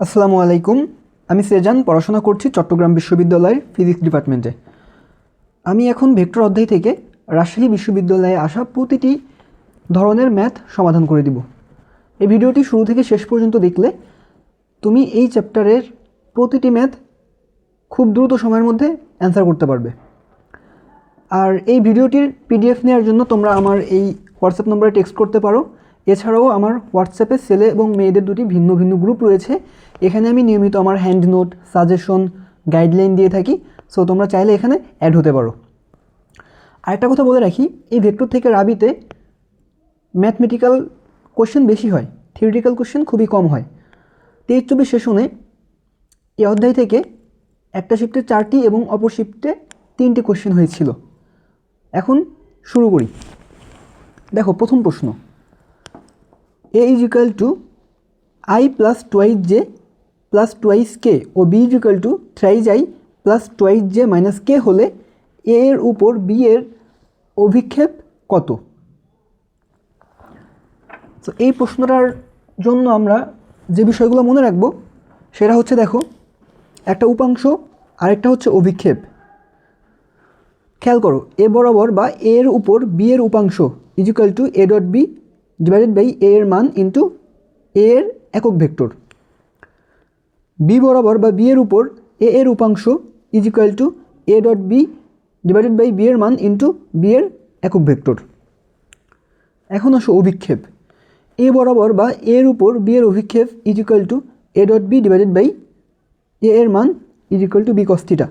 আসসালামু আলাইকুম। আমি সেজান, পড়াশোনা করছি চট্টগ্রাম বিশ্ববিদ্যালয়ের ফিজিক্স ডিপার্টমেন্টে। আমি এখন ভেক্টর অধ্যায় থেকে রাজশাহী বিশ্ববিদ্যালয়ে আসা প্রতিটি ধরনের ম্যাথ সমাধান করে দিব। এই ভিডিওটি শুরু থেকে শেষ পর্যন্ত দেখলে তুমি এই চ্যাপ্টারের প্রতিটি ম্যাথ খুব দ্রুত সময়ের মধ্যে অ্যান্সার করতে পারবে। আর এই ভিডিওটির পিডিএফ নেওয়ার জন্য তোমরা আমার এই হোয়াটসঅ্যাপ নম্বরে টেক্সট করতে পারো। এছাড়াও আমার হোয়াটসঅ্যাপে ছেলে এবং মেয়েদের দুটি ভিন্ন ভিন্ন গ্রুপ রয়েছে। এখানে আমি নিয়মিত আমার হ্যান্ড নোট, সাজেশন, গাইডলাইন দিয়ে থাকি। সো তোমরা চাইলে এখানে অ্যাড হতে পারো। আরেকটা কথা বলে রাখি, এই ভেক্টর থেকে রাবিতে ম্যাথমেটিক্যাল কোশ্চেন বেশি হয়, থিওরিটিক্যাল কোশ্চেন খুবই কম হয়। 23-24 সেশনে এই অধ্যায় থেকে একটা শিফটে 4টি এবং অপর শিফটে 3টি কোশ্চেন হয়েছিল। এখন শুরু করি। দেখো, প্রথম প্রশ্ন, a is equal to I plus twice j plus twice k O b is equal to thrice I plus twice j minus k হলে a এর উপর b এর অভিক্ষেপ কত? তো এই প্রশ্নটার জন্য আমরা যে বিষয়গুলো মনে রাখবো সেটা হচ্ছে, দেখো, একটা উপাংশ আরেকটা হচ্ছে অভিক্ষেপ। খেয়াল করো, এ বরাবর বা এ এর উপর বি এর উপাংশ is equal to A dot B divided by A এর মান ইন্টু এ এর একক ভেক্টর। বি বরাবর বা বি এর উপর এ এর উপাংশ is equal to A dot B divided by B এর মান ইন্টু বি এর একক ভেক্টর। এখন আসো অভিক্ষেপ। এ বরাবর বা এ এর উপর বি এর অভিক্ষেপ is equal to A dot B divided by A এর মান is equal to B cos theta.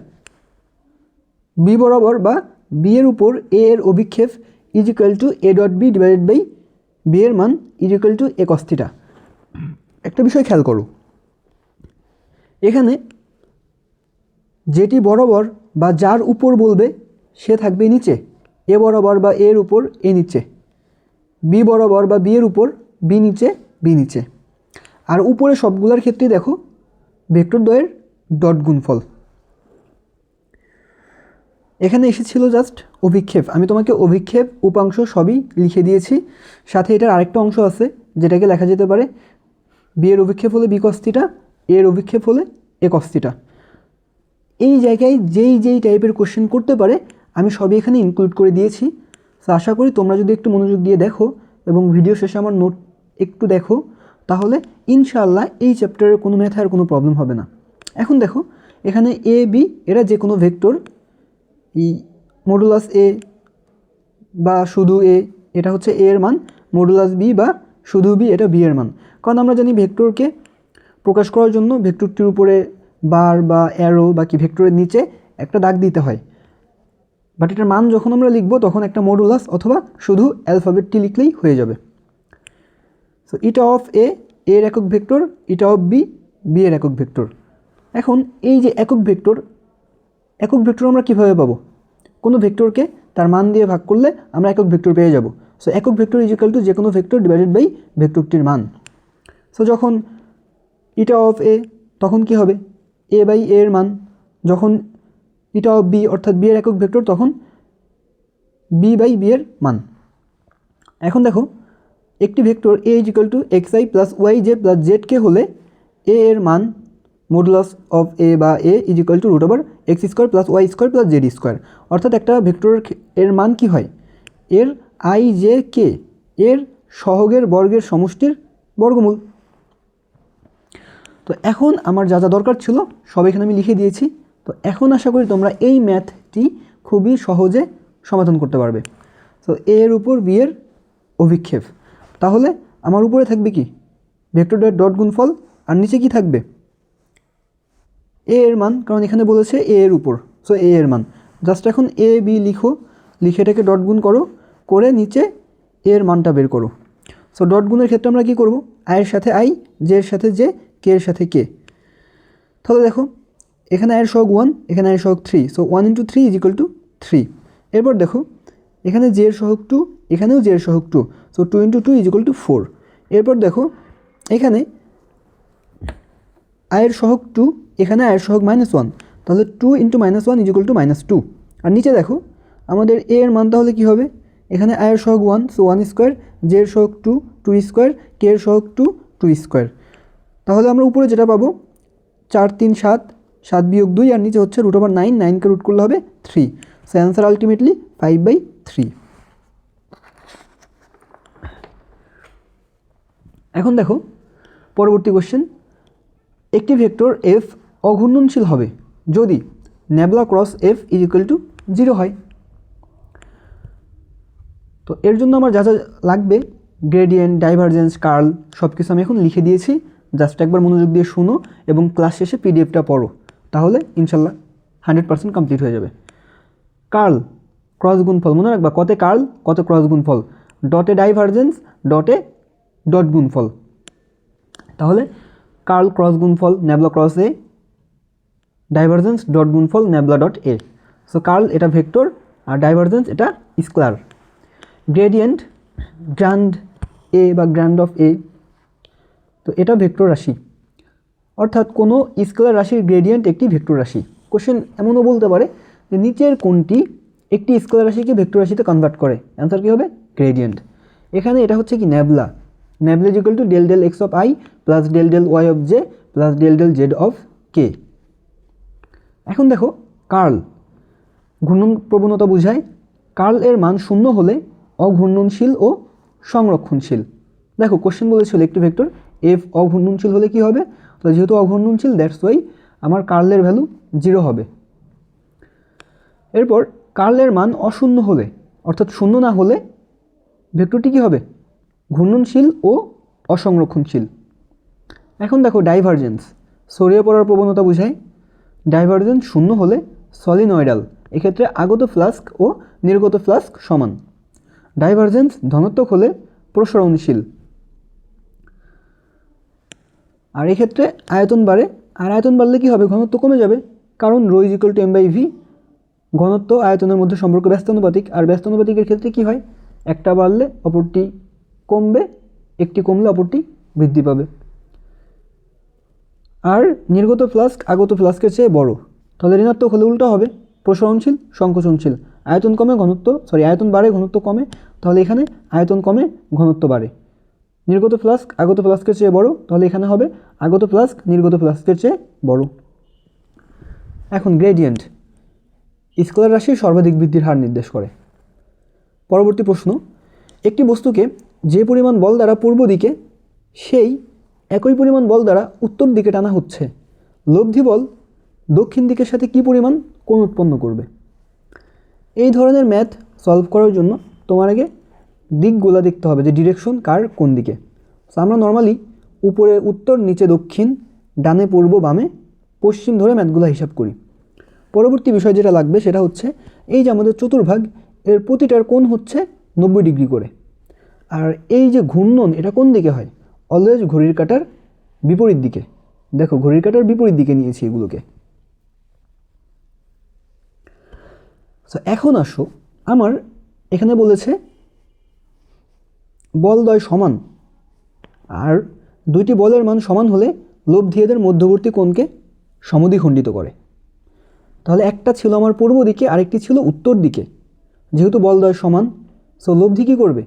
B বরাবর বা বি এর উপর এ এর অভিক্ষেপ is equal to A dot B divided by B এর মান is equal to A cos theta. একটা বিষয় খেয়াল করো, এখানে যেটি বরাবর বা যার উপর বলবে সে থাকবে নিচে, এ বরাবর বা এর উপর এ নিচে, বি বরাবর বা বি এর উপর বি নিচে, বি নিচে। আর উপরে সবগুলোর ক্ষেত্রেই দেখো ভেক্টর দ্বয়ের ডট গুণফল। এখানে এসেছিল জাস্ট অভিক্ষেপ। আমি তোমাকে অভিক্ষেপ, উপাংশ সবই লিখে দিয়েছি। সাথে এটার আরেকটা অংশ আছে যেটাকে লেখা যেতে পারে বি এর অভিক্ষেপ হলে বি কস থিটা, এর অভিক্ষেপ হলে এ কস থিটা। এই জায়গায় যেই টাইপের কোশ্চেন করতে পারে আমি সবই এখানে ইনক্লুড করে দিয়েছি। তো আশা করি তোমরা যদি একটু মনোযোগ দিয়ে দেখো এবং ভিডিও শেষে আমার নোট একটু দেখো, তাহলে ইনশাআল্লাহ এই চ্যাপ্টারের কোনো ম্যাথে আর কোনো প্রবলেম হবে না। এখন দেখো, এখানে এ বি এরা যে কোনো ভেক্টর, এই মডুলাস এ বা শুধু এ এটা হচ্ছে এ এর মান, মডুলাস বি বা শুধু বি এটা বি এর মান। কারণ আমরা জানি ভেক্টরকে প্রকাশ করার জন্য ভেক্টরটির উপরে বার বা অ্যারো বা কি ভেক্টরের নিচে একটা দাগ দিতে হয়। বাট এটার মান যখন আমরা লিখব তখন একটা মডুলাস অথবা শুধু অ্যালফাবেটটি লিখলেই হয়ে যাবে। সো ইটা অফ এ এর একক ভেক্টর, ইটা অফ বি বি এর একক ভেক্টর। এখন এই যে একক ভেক্টর আমরা কীভাবে পাবো? কোনো ভেক্টরকে তার মান দিয়ে ভাগ করলে আমরা একক ভেক্টর পেয়ে যাব। সো একক ভেক্টর ইজ ইকুয়াল টু যে কোনো ভেক্টর ডিভাইডেড বাই ভেক্টরটির মান। সো যখন ইটা অফ এ তখন কি হবে? এ বাই এ এর মান। যখন ইটা অফ বি অর্থাৎ বি এর একক ভেক্টর তখন বি বাই বি এর মান। এখন দেখো, একটি vector A is equal to x i plus y j plus z k হলে এ এর মান মডুলাস অফ এ বা A is equal to root over x square plus y square plus z square. অর্থাৎ একটা ভেক্টরের এর মান কি হয়? এর আই জে কে এর সহগের বর্গের সমষ্টির বর্গমূল। তো এখন আমার যা যা দরকার ছিল সব এখানে আমি লিখে দিয়েছি। তো এখন আশা করি তোমরা এই ম্যাথটি খুবই সহজে সমাধান করতে পারবে। তো এ এর উপর বি এর অভিক্ষেপ, তাহলে আমার উপরে থাকবে কি? ভেক্টর ডট গুণফল, আর নিচে কি থাকবে? এ এর মান, কারণ এখানে বলেছে এ এর উপর। সো এ এর মান জাস্ট এখন এ বি লিখো, লিখে এটাকে ডট গুণ করো, করে নিচে এর মানটা বের করো। সো ডট গুণের ক্ষেত্রে আমরা কি করব? আয়ের সাথে আই, জে এর সাথে জে, কে এর সাথে কে। তাহলে দেখো, এখানে আয়ের সহগ 1, এখানে আয়ের সহগ 3। So 1 × 3 is equal to 3। এরপর দেখো, এখানে জে এর সহগ 2, এখানেও জে এর সহগ 2। So 2 × 2 is equal two 4। এরপর দেখো, এখানে আয়ের সহগ 2, এখানে আয়ের সহগ -1, তাহলে 2 × -1 ইজ ইকুয়াল টু -2। আর নিচে দেখো আমাদের এ এর মান তাহলে কী হবে? এখানে আয়ের সহগ 1, সো 1 স্কোয়ার, জে এর সহগ 2, 2 স্কোয়ার, কে এর সহগ 2, 2 স্কোয়ার। তাহলে আমরা উপরে যেটা পাবো 4 3 7, 7 বিয়োগ 2 আর নিচে হচ্ছে √9, 9কে রুট করলে হবে 3। So answer ultimately 5/3। এখন দেখো পরবর্তী কোশ্চেন, একটি ভেক্টর এফ অঘূর্ণনশীল হবে যদি nabla cross F is equal to 0 হয়। তো এর জন্য আমার যা যা লাগবে, গ্রেডিয়েন্ট, ডাইভারজেন্স, কার্ল সব কিছু আমি এখন লিখে দিয়েছি। জাস্ট একবার মনোযোগ দিয়ে শুনো এবং ক্লাস শেষে পিডিএফটা পড়ো, তাহলে ইনশাল্লাহ 100% কমপ্লিট হয়ে যাবে। কার্ল ক্রস গুণফল, মনে রাখবা কতে কার্ল কতে ক্রস গুণফল, ডটে ডাইভারজেন্স, ডটে ডট গুণফল। তাহলে কার্ল ক্রস গুণফল nabla cross A, divergence dot গুণফল nabla dot A. So curl এটা ভেক্টর আর ডাইভারজেন্স এটা স্কেলার। গ্রেডিয়েন্ট গ্র্যান্ড এ বা গ্র্যান্ড অফ এ, তো এটা ভেক্টর রাশি, অর্থাৎ কোনো স্কেলার রাশির গ্রেডিয়েন্ট একটি ভেক্টর রাশি। কোশ্চেন এমনও বলতে পারে যে নিচের কোনটি একটি স্কেলার রাশিকে ভেক্টর রাশিতে কনভার্ট করে, অ্যান্সার কী হবে? গ্রেডিয়েন্ট। এখানে এটা হচ্ছে কি nabla, nabla is equal to del del x of i plus del del Y of j plus del del Z of k. এখন দেখো কার্ল ঘূর্ণন প্রবণতা বোঝায়। কার্ল এর মান 0 হলে অঘূর্ণনশীল ও সংরক্ষণশীল। দেখো কোশ্চেন বলেছিল একটি ভেক্টর এফ অঘূর্ণনশীল হলে কি হবে, তো যেহেতু অঘূর্ণনশীল দ্যাটস ওয়াই আমার কার্লের ভ্যালু 0 হবে। এরপর কার্লের মান অশূন্য হলে, অর্থাৎ 0 না হলে ভেক্টরটি কী হবে? ঘূর্ণনশীল ও অসংরক্ষণশীল। এখন দেখো ডাইভারজেন্স ছড়িয়ে পড়ার প্রবণতা বোঝায়। ডাইভারজেন্স 0 হলে সলিনয়েডাল, এক্ষেত্রে আগত ফ্লাস্ক ও নির্গত ফ্লাস্ক সমান। ডাইভারজেন্স ধনাত্মক হলে প্রসারণশীল, আর এক্ষেত্রে আয়তন বাড়ে, আর আয়তন বাড়লে কী হবে? ঘনত্ব কমে যাবে, কারণ rho is equal two m/v। ঘনত্ব আয়তনের মধ্যে সম্পর্ক ব্যস্তানুপাতিক, আর ব্যস্তানুপাতিকের ক্ষেত্রে কী হয়? একটা বাড়লে অপরটি কমবে, একটি কমলে অপরটি বৃদ্ধি পাবে। আর নির্গত ফ্লাস্ক আগত ফ্লাস্কের চেয়ে বড়, তাহলে ঋণাত্মক হলে উল্টো হবে, প্রসারণশীল সংকোচনশীল। আয়তন কমে ঘনত্ব, আয়তন বাড়ে ঘনত্ব কমে, তাহলে এখানে আয়তন কমে ঘনত্ব বাড়ে। নির্গত ফ্লাস্ক আগত ফ্লাস্কের চেয়ে বড়, তাহলে এখানে হবে আগত ফ্লাস্ক নির্গত ফ্লাস্কের চেয়ে বড়। এখন গ্রেডিয়েন্ট স্কেলার রাশির সর্বাধিক বৃদ্ধির হার নির্দেশ করে। পরবর্তী প্রশ্ন, একটি বস্তুকে যে পরিমাণ বল দ্বারা পূর্ব দিকে সেই একই পরিমাণ বল দ্বারা উত্তর দিকে টানা হচ্ছে, লব্ধি বল দক্ষিণ দিকের সাথে কী পরিমাণ কোণ উৎপন্ন করবে? এই ধরনের ম্যাথ সলভ করার জন্য তোমার আগে দিকগুলো দেখতে হবে যে ডিরেকশন কার কোন দিকে। সো আমরা নর্মালি উপরে উত্তর, নিচে দক্ষিণ, ডানে পূর্ব, বামে পশ্চিম ধরে ম্যাথগুলো হিসাব করি। পরবর্তী বিষয় যেটা লাগবে সেটা হচ্ছে এই যে আমাদের চতুর্ভাগ, এর প্রতিটার কোণ হচ্ছে 90 ডিগ্রি করে। আর এই যে ঘূর্ণন এটা কোন দিকে হয়? অলওয়েজ ঘড়ির কাঁটার বিপরীত দিকে। দেখো ঘড়ির কাঁটার বিপরীত দিকে নিয়েছি এগুলোকে। সো এখন আসো, আমার এখানে বলেছে বলদ্বয় সমান, আর দুইটি বলের মান সমান হলে লব্ধি এদের মধ্যবর্তী কোণকে সমদ্বিখণ্ডিত করে। তাহলে একটা ছিল আমার পূর্ব দিকে, আরেকটি ছিল উত্তর দিকে। যেহেতু বলদ্বয় সমান, সো লব্ধি কী করবে?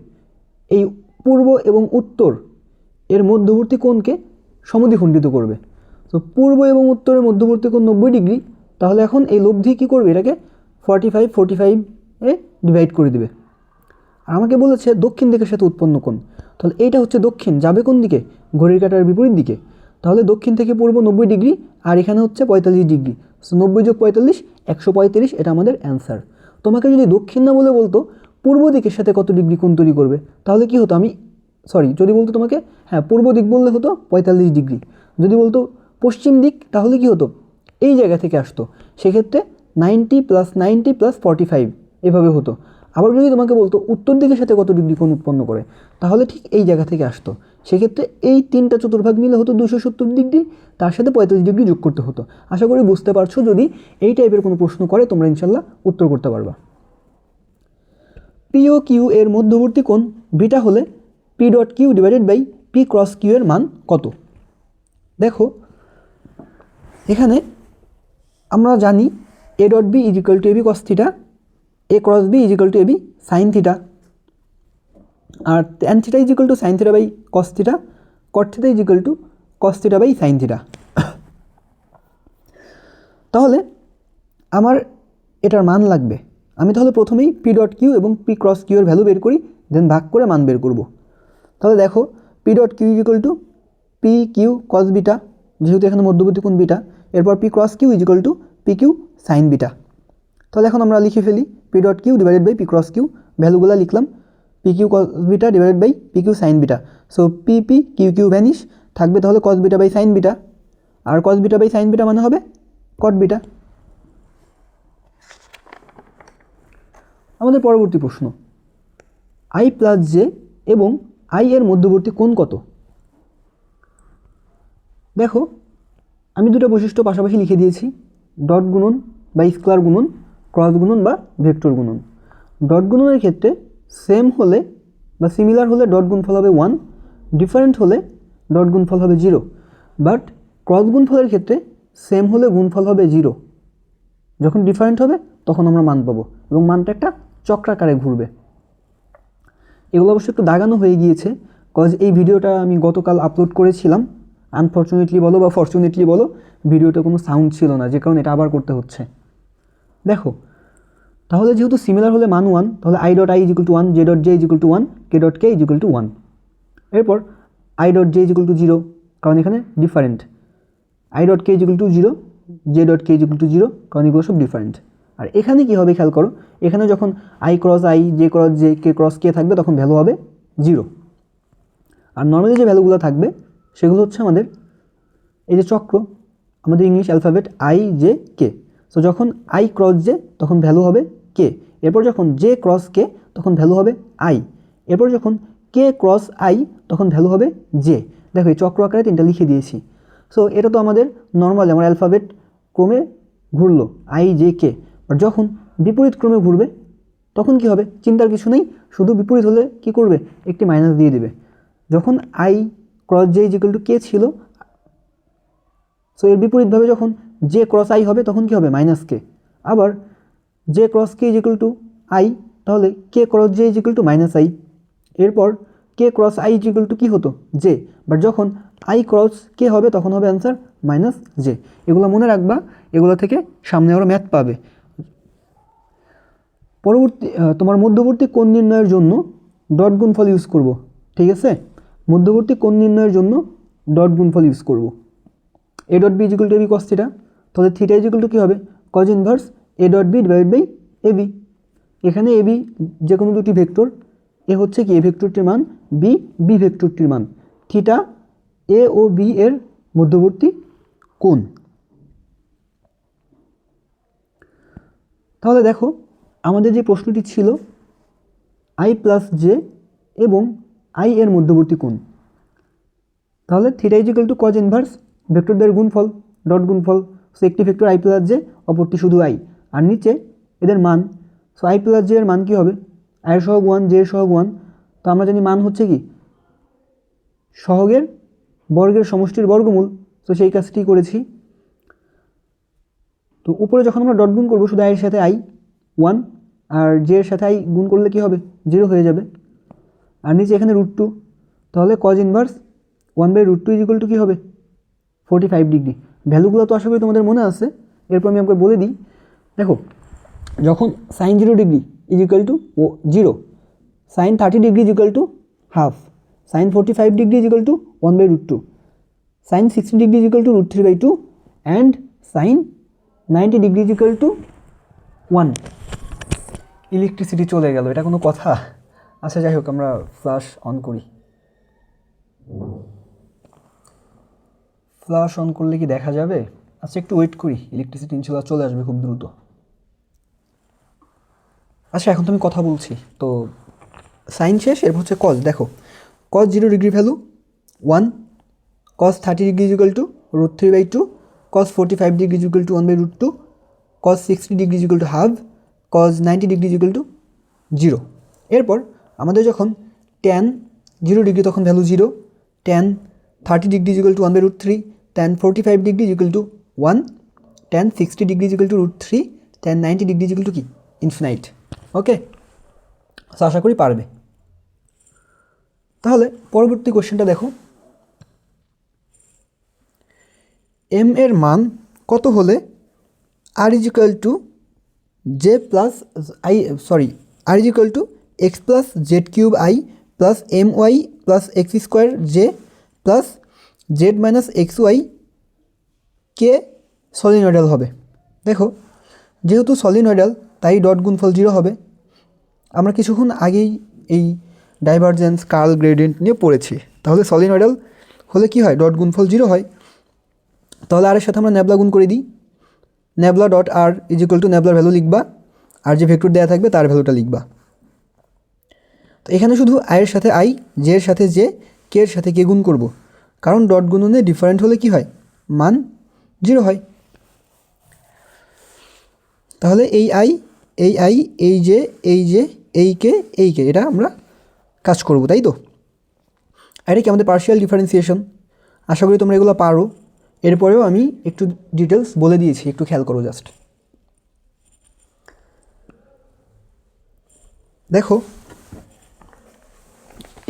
এই পূর্ব এবং উত্তর এর মধ্যবর্তী কোণকে সমদ্বিখণ্ডিত করবে। তো পূর্ব এবং উত্তরের মধ্যবর্তী কোণ 90 ডিগ্রি, তাহলে এখন এই লব্ধি কী করবে? এটাকে 45 এ ডিভাইড করে দিবে। আর আমাকে বলেছে দক্ষিণ দিকের সাথে উৎপন্ন কোণ, তাহলে এইটা হচ্ছে দক্ষিণ, যাবে কোন দিকে? ঘড়ির কাঁটার বিপরীত দিকে। তাহলে দক্ষিণ থেকে পূর্ব 90 ডিগ্রি, আর এখানে হচ্ছে 45 ডিগ্রি। সো 90 যোগ 45 135, এটা আমাদের অ্যান্সার। তোমাকে যদি দক্ষিণ না বলে বলতো পূর্ব দিকের সাথে কত ডিগ্রি কোণ তৈরি করবে, তাহলে কি হতো? যদি বলতো তোমাকে পূর্ব দিক বললে হতো 45 ডিগ্রি। যদি বলতো পশ্চিম দিক, তাহলে কি হতো? এই জায়গা থেকে আসতো, সেক্ষেত্রে 90 + 90 + 45 এভাবে হতো। আবার যদি তোমাকে বলতো উত্তর দিকের সাথে কত ডিগ্রি কোণ উৎপন্ন করে, তাহলে ঠিক এই জায়গা থেকে আসতো, সেক্ষেত্রে এই তিনটা চতুর্ভাগ মিলে হতো 270 ডিগ্রি, তার সাথে 45 ডিগ্রি যোগ করতে হতো। আশা করি বুঝতে পারছো। যদি এই টাইপের কোনো প্রশ্ন করে তোমরা ইনশাল্লাহ উত্তর করতে পারবা। পি ও কিউ এর মধ্যবর্তী কোণ বিটা হলে P dot Q divided by P cross Q এর মান কত? দেখো এখানে আমরা জানি A dot B is equal to AB cos theta, A cross B is equal to AB sine theta, আর tan theta is equal to sine theta by cos theta, cot theta is equal to cos theta by sine theta. তাহলে আমার এটার মান লাগবে, আমি তাহলে প্রথমেই P dot Q এবং পি ক্রস কিউ এর ভ্যালু বের করি, দেন ভাগ করে মান বের করব। তাহলে দেখো p dot q equal to p q cos beta, যেহেতু এখানে মধ্যবর্তী কোণ বিটা, এরপর p cross q equal to p q sine beta. তাহলে এখন আমরা লিখে ফেলি p dot Q divided by P cross q, ভ্যালুগুলো লিখলাম p q cos beta divided by p q sine beta. So p p q q vanish, থাকবে তাহলে cos beta by sine beta, আর cos beta by sine beta মানে হবে কট beta. আমাদের পরবর্তী প্রশ্ন, আই প্লাস জে এবং আই এর মধ্যবর্তী কোণ কত? দেখো আমি দুটো বৈশিষ্ট্য পাশাপাশি লিখে দিয়েছি, ডট গুণন বা স্কোয়ার গুণন, ক্রস গুণন বা ভেক্টর গুণন। ডট গুণনের ক্ষেত্রে সেম হলে বা সিমিলার হলে ডট গুণফল হবে 1, ডিফারেন্ট হলে ডট গুণফল হবে 0, বাট ক্রস গুণফলের ক্ষেত্রে সেম হলে গুণফল হবে 0, যখন ডিফারেন্ট হবে তখন আমরা মান পাবো এবং মানটা একটা চক্রাকারে ঘুরবে। এগুলো অবশ্যই একটু দাগানো হয়ে গিয়েছে, কজ এই ভিডিওটা আমি গতকাল আপলোড করেছিলাম, আনফর্চুনেটলি বলো বা ফর্চুনেটলি বলো ভিডিওতে কোনো সাউন্ড ছিল না, যে কারণে এটা আবার করতে হচ্ছে। দেখো তাহলে যেহেতু সিমিলার হলে মান 1, তাহলে I dot I is equal to 1, J dot J is equal to 1, K dot K is equal to 1। এরপর I dot J is equal to 0, কারণ এখানে different, I dot K is equal to 0, J dot K is equal to 0, কারণ এগুলো সব different. আর এখানে কী হবে খেয়াল করো, এখানে যখন i cross I, J cross J, K cross কে থাকবে তখন ভ্যালু হবে 0। আর নর্মালি যে ভ্যালুগুলো থাকবে সেগুলো হচ্ছে আমাদের এই যে চক্র, আমাদের English alphabet I J K. So যখন আই ক্রস জে তখন ভ্যালু হবে কে, এরপর যখন জে ক্রস কে তখন ভ্যালু হবে আই, এরপর যখন কে ক্রস আই তখন ভ্যালু হবে জে। দেখো এই চক্র আকারে তিনটা লিখে দিয়েছি। সো এটা তো আমাদের নর্মালি আমার অ্যালফাবেট ক্রমে ঘুরলো আই জে কে, বাট যখন বিপরীত ক্রমে ঘুরবে তখন কি হবে, চিন্তার কিছু নেই, শুধু বিপরীত হলে কি করবে, একটি মাইনাস দিয়ে দেবে। যখন i cross j is equal to k ছিল, সো এর বিপরীতভাবে যখন জে ক্রস আই হবে তখন কি হবে, মাইনাস কে। আবার j cross k is equal to i, তাহলে k cross j is equal to minus i. এরপর k cross i is equal to কী হতো, জে, বাট যখন আই ক্রস কে হবে তখন হবে অ্যান্সার মাইনাস জে। এগুলো মনে রাখবা, এগুলো থেকে সামনে আরও ম্যাথ পাবে। পরবর্তী তোমার মধ্যবর্তী কোণ নির্ণয়ের জন্য ডট গুণফল ইউজ করব, ঠিক আছে? মধ্যবর্তী কোণ নির্ণয়ের জন্য ডট গুণফল ইউজ করব। A dot B is equal to A B cos theta, তাহলে থিটা ইজিক্যাল টু কী হবে, cos inverse A dot B divide by A B. এখানে এ বি যে কোনো দুটি ভেক্টর, এ হচ্ছে কি এ ভেক্টরটির মান, বি বি ভেক্টরটির মান, থিটা এ ও বি এর মধ্যবর্তী কোণ। তাহলে দেখো আমাদের যে প্রশ্নটি ছিল আই প্লাস জে এবং আই এর মধ্যবর্তী কোণ, তাহলে theta is equal to cos inverse ভেক্টরদের গুণফল, ডট গুণফল। সো একটি ভেক্টর আই প্লাস জে, অপরটি শুধু আই, আর নিচে এদের মান। সো আই প্লাস জে এর মান কী হবে, আই এর সহগ 1, জে এর সহগ 1। তো আমরা জানি মান হচ্ছে কি সহগের বর্গের সমষ্টির বর্গমূল, তো সেই কাজটি করেছি। তো উপরে যখন আমরা ডট গুণ করবো শুধু আই এর সাথে আই 1, আর জে এর সাথে আই গুণ করলে কী হবে, 0 হয়ে যাবে। আর নিচে এখানে √2, তাহলে কজ ইনভার্স 1/√2 ইজিক্যাল টু কী হবে, 45 ডিগ্রি। ভ্যালুগুলো তো আশা করি তোমাদের মনে আছে, এরপর আমি আপনাকে বলে দিই। দেখো যখন sine 0 degree is equal to 0, sine 30 degree is equal to half, sine 45 degree is equal to 1/√2, sine 60 degree is equal to √3/2, and sine 90 degree is equal to 1। Electricity চলে গেল, এটা কোনো কথা? আচ্ছা যাই হোক, আমরা ফ্ল্যাশ অন করি। ফ্ল্যাশ অন করলে কি দেখা যাবে? আচ্ছা একটু ওয়েট করি, ইলেকট্রিসিটি ইনশাল্লাহ চলে আসবে খুব দ্রুত। আচ্ছা এখন তো আমি কথা বলছি, তো সাইন শেষ, এরপর হচ্ছে কজ। দেখো cos 0 degree value 1, cos 30 degree is equal to √3/2, cos 45 degree is equal to 1/√2, cos 60 degree is equal to half, cos 90 degree is equal to 0। এরপর আমাদের যখন ট্যান 0 ডিগ্রি তখন value 0, tan 30 degree is equal to 1/√3, tan 45 degree is equal to 1, tan 60 degree is equal to √3, tan 90 degree is equal to কি infinite. Okay, so আশা করি পারবে। তাহলে পরবর্তী কোশ্চেনটা দেখো, এম এর মান কত হলে r is equal to j plus R is equal to x plus z cube i plus m y plus x square j plus z minus x y k solenoidal হবে। দেখো যেহেতু সলিনয়েডাল তাই dot গুণফল 0 হবে। আমরা কিছুক্ষণ আগেই এই ডাইভারজেন্স কার্ল গ্রেডিয়েন্ট নিয়ে পড়েছি। তাহলে সলিনয়েডাল হলে কি হয়, ডট গুণফল 0 হয়। তাহলে আর এর সাথে আমরা ন্যাবলা গুণ করে দিই। Nabla dot r is equal to ন্যাবলার ভ্যালু লিখবা, আর যে ভেক্টর দেওয়া থাকবে তার ভ্যালুটা লিখবা। তো এখানে শুধু আয়ের সাথে আই, জে এর সাথে জে, কে এর সাথে কে গুণ করব, কারণ ডট গুণনে ডিফারেন্ট হলে কি হয়, মান 0 হয়। তাহলে এই আই, এই জে, এই কে এটা আমরা কাজ করব, তাই তো। আর এটা কি আমাদের পার্শিয়াল ডিফারেন্সিয়েশন। আশা করি তোমরা এগুলো পারো। এরপরেও আমি একটু ডিটেলস বলে দিয়েছি, একটু খেয়াল করো জাস্ট। দেখো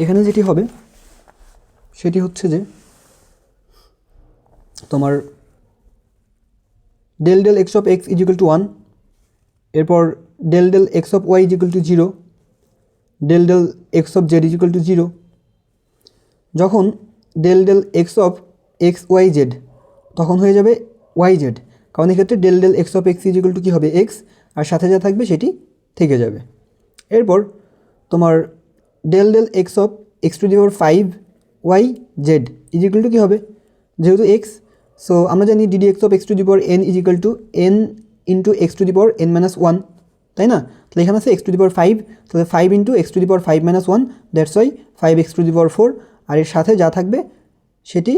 এখানে যেটি হবে সেটি হচ্ছে যে তোমার del del x of x is equal to 1, এরপর del del x of y is equal to 0, del del x of z is equal to 0। যখন del del x of x y z তখন হয়ে যাবে y z, কারণ এক্ষেত্রে del del x of x is equal to কী হবে, x, আর সাথে যা থাকবে সেটি থেকে যাবে। এরপর তোমার del del x of x to the power 5 y z is equal to কী হবে, যেহেতু এক্স, সো আমরা জানি d d x of x to the power n is equal to n into x to the power n minus 1, তাই না। তাহলে এখানে আছে এক্স টু দি পাওয়ার 5, তাহলে 5 into x to the power 5 minus 1, that's why 5 x to the power 4, আর এর সাথে যা থাকবে সেটি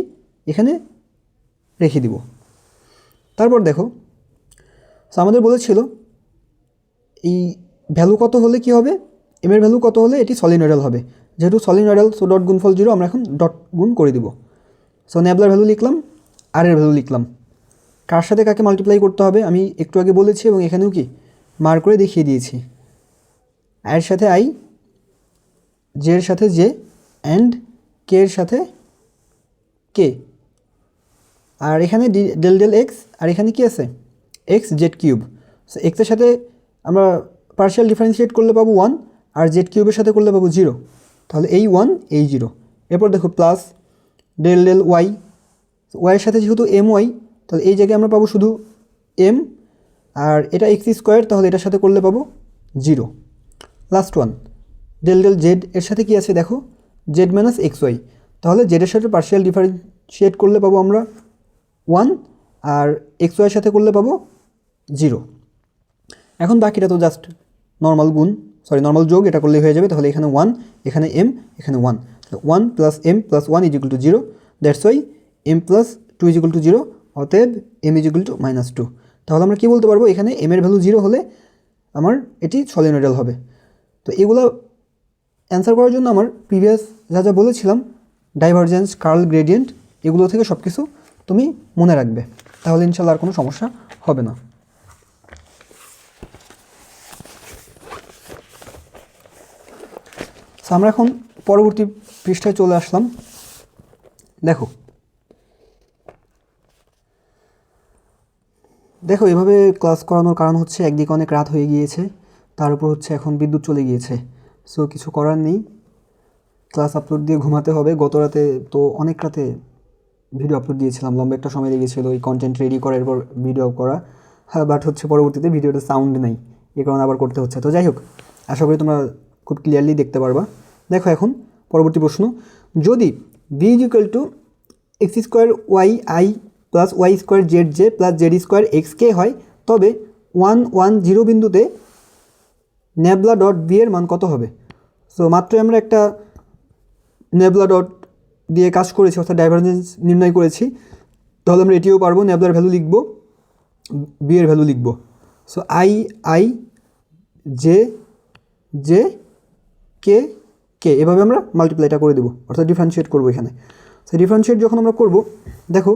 এখানে রেখে দিব। তারপর দেখো, সো আমাদের বলেছিল এই ভ্যালু কত হলে কি হবে, এম এর ভ্যালু কত হলে এটি সলিনয়েডাল হবে। যেহেতু সলিনয়েডাল, সো ডট গুণফল 0, আমরা এখন ডট গুণ করে দিব। সো ন্যাবলার ভ্যালু লিখলাম, আর এর ভ্যালু লিখলাম। কার সাথে কাকে মাল্টিপ্লাই করতে হবে আমি একটু আগে বলেছি, এবং এখানেও কি মার্ক করে দেখিয়ে দিয়েছি। আয়ের সাথে আই, জে এর সাথে জে, অ্যান্ড কে এর সাথে কে। আর এখানে ডেল ডেল এক্স, আর এখানে কি আছে, এক্স জেড কিউব। সো এক্সের সাথে আমরা পার্শিয়াল ডিফারেন্সিয়েট করলে পাবো 1, আর জেড কিউবের সাথে করলে পাবো 0, তাহলে এই 1 এই 0। এরপর দেখো প্লাস ডেল ডেল ওয়াই, ওয়াইয়ের সাথে যেহেতু এম ওয়াই, তাহলে এই জায়গায় আমরা পাবো শুধু এম, আর এটা এক্স স্কোয়ার, তাহলে এটার সাথে করলে পাবো 0। Last one del del Z, এর সাথে কি আছে দেখো, জেড মাইনাস এক্স ওয়াই, তাহলে জেডের সাথে পার্শিয়াল ডিফারেন্সিয়েট করলে পাবো আমরা 1, আর এক্স ওয়াইয়ের সাথে করলে পাবো 0। এখন বাকিটা তো জাস্ট নর্মাল যোগ, এটা করলেই হয়ে যাবে। তাহলে এখানে 1, এখানে এম, এখানে 1, 1 plus M plus 1 is equal to 0, that's why M plus 2 is equal to 0, অতএব এম ইজ ইকুয়াল টু -2। তাহলে আমরা কী বলতে পারবো, এখানে এম এর ভ্যালু 0 হলে আমার এটি সলিনয়েডাল হবে। তো এগুলো অ্যান্সার করার জন্য আমার প্রিভিয়াস যা যা বলেছিলাম, ডাইভারজেন্স, কার্ল গ্রেডিয়েন্ট, এগুলো থেকে সব কিছু তুমি মনে রাখবে, তাহলে ইনশাল্লাহ আর কোনো সমস্যা হবে না। আমরা এখন পরবর্তী পৃষ্ঠায় চলে আসলাম। দেখো এভাবে ক্লাস করানোর কারণ হচ্ছে একদিকে অনেক রাত হয়ে গিয়েছে, তার উপর হচ্ছে এখন বিদ্যুৎ চলে গিয়েছে, সো কিছু করার নেই, ক্লাস আপলোড দিয়ে ঘুমাতে হবে। গত রাতে তো অনেক রাতে ভিডিও আপলোড দিয়েছিলাম, লম্বা একটা সময় লেগেছিলো এই কন্টেন্ট রেডি করা, এরপর ভিডিও করা, হ্যাঁ, বাট হচ্ছে পরবর্তীতে ভিডিওটা সাউন্ড নেই, এই কারণে আবার করতে হচ্ছে। তো যাই হোক, আশা করি তোমরা খুব ক্লিয়ারলি দেখতে পারবা। দেখো এখন পরবর্তী প্রশ্ন, যদি B is equal to x square y i plus y square z j plus z square x k হয়, তবে 1, 1, 0 বিন্দুতে ন্যাবলা ডট বি এর মান কত হবে। সো মাত্রই আমরা একটা ন্যাবলা ডট দিয়ে কাজ করেছি, অর্থাৎ ডাইভারজেন্স নির্ণয় করেছি, তাহলে আমরা এটিও পারবো। ন্যাবলার ভ্যালু লিখব, বি এর ভ্যালু লিখব। So i j j k k, এভাবে আমরা মাল্টিপ্লাইটা করে দেবো, অর্থাৎ ডিফারেন্সিয়েট করবো এখানে। সো ডিফারেন্সিয়েট যখন আমরা করব, দেখো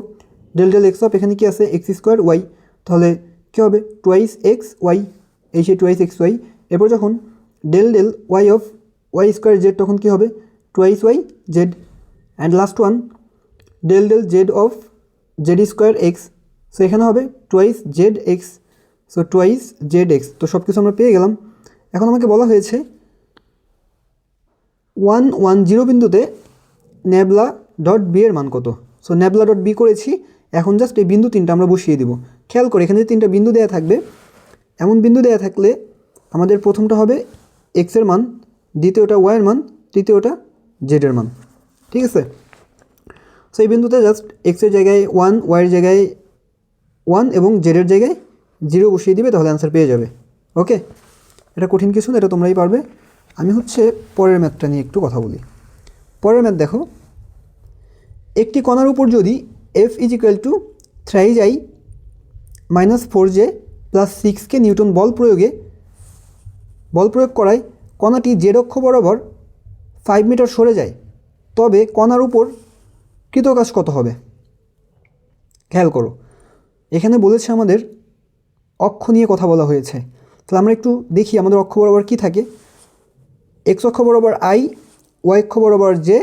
ডেল ডেল এক্স অফ এখানে কি আছে, এক্স স্কোয়ার ওয়াই, তাহলে কী হবে, টুয়াইস এক্স ওয়াই, এই সেই টুয়াইস এক্স ওয়াই। এরপর যখন del del Y of Y square Z, তখন কী হবে, twice Y Z. And last one del del Z of Z square X, so এখানে হবে twice Z X, so twice Z X. তো সব কিছু আমরা পেয়ে গেলাম। এখন আমাকে বলা হয়েছে 1 1 0 বিন্দুতে ন্যাবলা ডট বি এর মান কত। সো ন্যাবলা ডট বি করেছি, এখন জাস্ট এই বিন্দু তিনটা আমরা বসিয়ে দিব। খেয়াল করে এখানে যে তিনটা বিন্দু দেওয়া থাকবে, এমন বিন্দু দেওয়া থাকলে আমাদের প্রথমটা হবে এক্সের মান, দ্বিতীয়টা ওয়াইয়ের মান, তৃতীয়টা জেডের মান, ঠিক আছে। সো এই বিন্দুতে জাস্ট এক্সের জায়গায় 1, ওয়াইয়ের জায়গায় 1 এবং জেডের জায়গায় 0 বসিয়ে দিবে, তাহলে অ্যান্সার পেয়ে যাবে। ওকে, এটা কঠিন কিছু না, এটা তোমরাই পারবে। আমি পরের ম্যাথটা নিয়ে একটু কথা বলি। পরের ম্যাথ দেখো, একটি কণার উপর যদি F = 3i - 4j + 6k Newton বল প্রয়োগ করায় কণাটি জেড অক্ষ বরাবর 5 মিটার সরে যায়, তবে কণার উপর কৃতকাজ কত হবে? খেয়াল করো, এখানে বলেছে আমাদের অক্ষ নিয়ে কথা বলা হয়েছে। তাহলে আমরা একটু দেখি আমাদের অক্ষ বরাবর কী থাকে। এক্স অক্ষ বরাবর আই, ওয়াই অক্ষ বরাবর জে,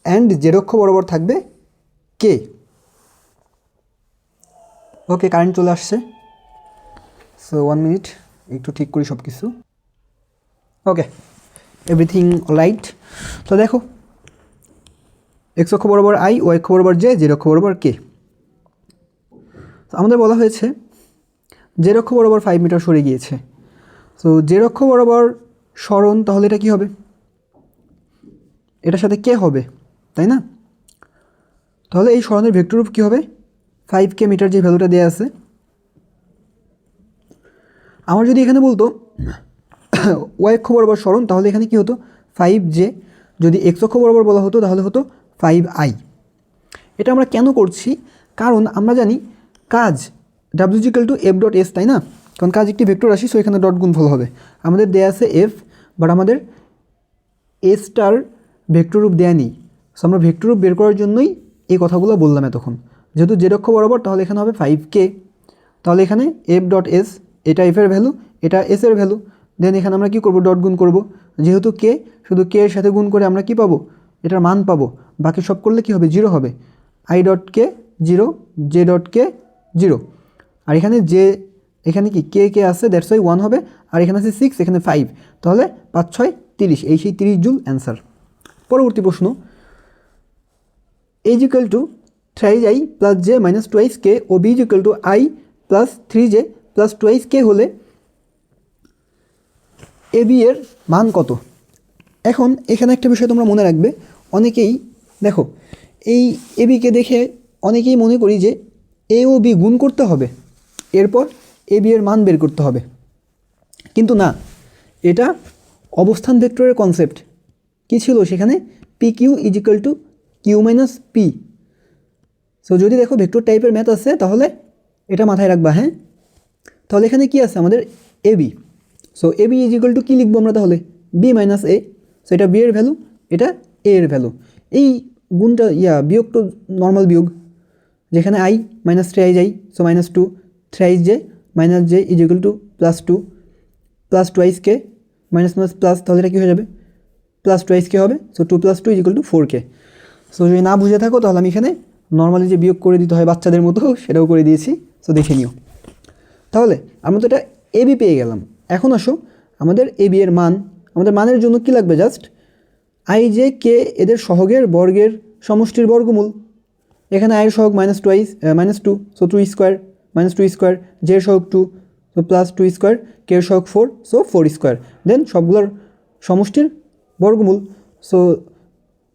অ্যান্ড জেড অক্ষ বরাবর থাকবে কে। ওকে, কারেন্ট চলে আসছে। সো 1 মিনিট, একটু ঠিক করি সব কিছু। ওকে, এভরিথিং রাইট। তো দেখো, এক্স অক্ষ বরাবর আই, ওয়াই অক্ষ বরাবর জে, জেড অক্ষ বরাবর কে। আমাদের বলা হয়েছে জেড অক্ষ বরাবর 5 মিটার সরে গিয়েছে। সো জেড অক্ষ বরাবর সরণ, তাহলে এটা কী হবে? এটার সাথে কে হবে, তাই না? তাহলে এই সরণের ভেক্টর রূপ কী হবে? 5k মিটার যে ভ্যালুটা দেওয়া আছে। আমার যদি এখানে বলতো ওয়াই অক্ষ বরাবর সরণ, তাহলে এখানে কী হতো? 5j। যদি এক্স অক্ষ বরাবর বলা হতো তাহলে হতো 5i। এটা আমরা কেন করছি? কারণ আমরা জানি কাজ W = F.S, তাই না? কারণ কাজ একটি ভেক্টর রাশি, সো এখানে ডট গুণফল হবে। আমাদের দেয়া আছে F, বাট আমাদের এ স্টার ভেক্টর রূপ দেয়া নেই। সো আমরা ভেক্টর রূপ বের করার জন্যই এই কথাগুলো বললাম এতক্ষণ। যেহেতু জেড অক্ষ বরাবর, তাহলে এখানে হবে 5k। তাহলে এখানে F.S, এটা F এর ভ্যালু, এটা S এর ভ্যালু। দেন এখানে আমরা কী করব? ডট গুণ করব। যেহেতু কে, শুধু কে এর সাথে গুণ করে আমরা কি পাবো? এটার মান পাবো। বাকি সব করলে কি হবে? 0 হবে। I.K 0, J.K 0। আর এখানে এখানে কি কে আছে, দ্যাটস ওয়াই 1 হবে। আর এখানে আছে 6, এখানে 5, তাহলে 5 6 30, এই সেই 30 জুল অ্যান্সার। পরবর্তী প্রশ্ন, A = 3i + j - 2k O B = i + 3j + 2k হলে AB এর মান কত? এখন এখানে একটা বিষয় তোমরা মনে রাখবে, অনেকেই দেখো এই এবিকে দেখে অনেকেই মনে করি যে এ ও বি গুণ করতে হবে, এরপর এবি এর মান বের করতে হবে। কিন্তু না, এটা অবস্থান ভেক্টরের কনসেপ্ট। কি ছিল সেখানে? PQ = Q - P। সো যদি দেখো ভেক্টর টাইপের ম্যাথ আছে, তাহলে এটা মাথায় রাখবা। হ্যাঁ, তাহলে এখানে কি আছে আমাদের? AB। সো AB = কী লিখবো আমরা তাহলে? B - A। সো এটা B এর ভ্যালু, এটা A এর ভ্যালু। এই গুণটা বিয়োগ তো নর্মাল বিয়োগ, যেখানে I - 3i যাই, so -2, 3j - j = +2 + 2k plus, তাহলে এটা কী হয়ে যাবে? +2k হবে। So 2 + 2 = 4k। সো যদি না বুঝে থাকো, তাহলে আমি এখানে নর্মালি যে বিয়োগ করে দিতে হয় বাচ্চাদের মতো, সেটাও করে দিয়েছি। সো দেখে নিও। তাহলে আমরা তো এটা এবি পেয়ে গেলাম। এখন আসো, আমাদের এবি এর মান, আমাদের মানের জন্য কি লাগবে? জাস্ট আই জে কে এদের সহগের বর্গের সমষ্টির বর্গমূল। এখানে আয়ের সহগ -2, সো 2 স্কোয়ার, -2 স্কোয়ার, জে এর সহগ 2, সো +2 স্কোয়ার, কে এর সহগ 4, সো 4 স্কোয়ার। দেন সবগুলোর সমষ্টির বর্গমূল। সো